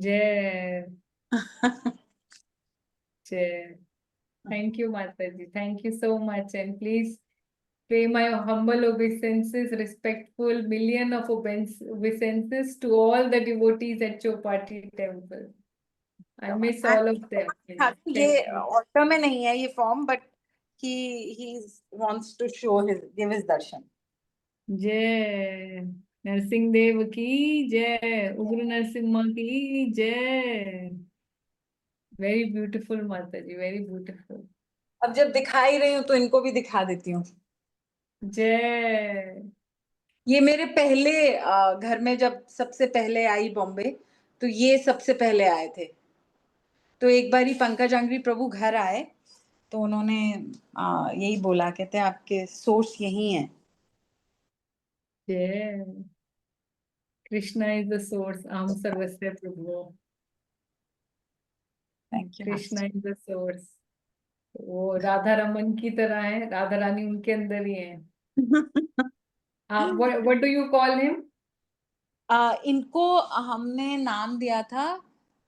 Jai. Jai. Thank you, Mataji. Thank you so much. And please pay my humble obeisances, respectful million of obeisances to all the devotees at Chopati temple. I miss all of them. ये ऑटो में नहीं है ये form, but he wants to show give his darshan. जय नरसिंह देव की जय, उग्र नरसिम्हा की जय. वेरी ब्यूटीफुल माता जी, वेरी ब्यूटीफुल. अब जब दिखा ही रही हूँ तो इनको भी दिखा देती हूँ। जय. ये मेरे पहले घर में जब सबसे पहले आई बॉम्बे, तो ये सबसे पहले आए थे। तो एक बार ही पंकज अंग्री प्रभु घर आए तो उन्होंने यही बोला, कहते हैं आपके सोर्स यही है। जय. कृष्णा इज द सोर्स, अहम सर्वस्य प्रभु. Thank you. Krishna is the source. वो राधा रमन की तरह है, राधा रानी उनके अंदर ही है. What do you call him? इनको हमने नाम दिया था,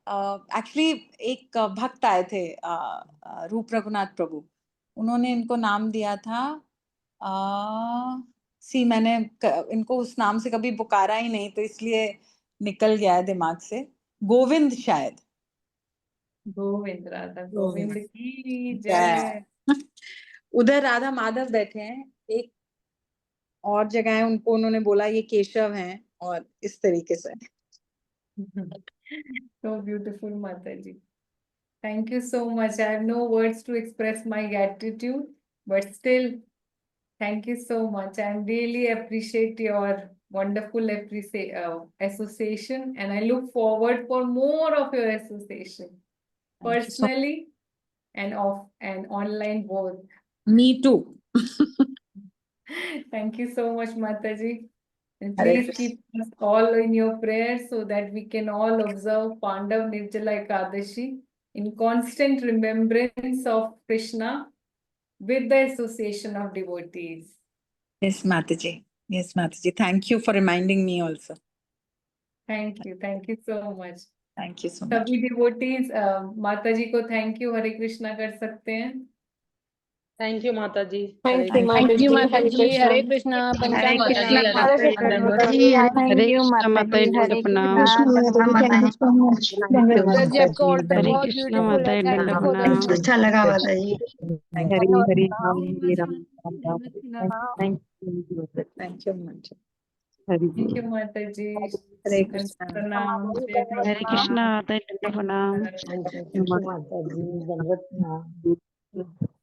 एक्चुअली एक भक्त आए थे रूप रघुनाथ प्रभु, उन्होंने इनको नाम दिया था मैंने इनको उस नाम से कभी पुकारा ही नहीं, तो इसलिए निकल गया है दिमाग से। गोविंद शायद। गोविंद, राधा गोविंद की जय। उधर राधा माधव बैठे हैं, एक और जगह है उनको उन्होंने बोला ये केशव हैं, और इस तरीके से। So beautiful, Mataji. Thank you so much. I have no words to express my gratitude, but still, thank you so much. I really appreciate your wonderful association, and I look forward for more of your association, personally and online both. Me too. Thank you so much, Mataji. And Hare please Krishna. keep us all in your prayers so that we can all observe Pandav Nirjala Ekadashi in constant remembrance of Krishna with the association of devotees. Yes, Mataji. Yes, Mataji. Thank you for reminding me also. Thank you so much. Thank you so much. सभी devotees Mataji को thank you हरे कृष्णा कर सकते हैं. थैंक यू माता जी। Thank you, Mataji. Hare Krishna. Hare Panchanam Krishna Pranam. माता जी, Dandavat. हरे कृष्णा माता जी, Hare प्रणाम। Krishna जी आपका altar हरे बहुत कृष्णा beautiful माता है. जी, Thank you for प्रणाम। that. अच्छा लगा माता जी। Thank you. Thank you, Mataji. Hare Krishna. प्रणाम. हरे कृष्णा माता जी, प्रणाम। माता जी दंडवत प्रणाम।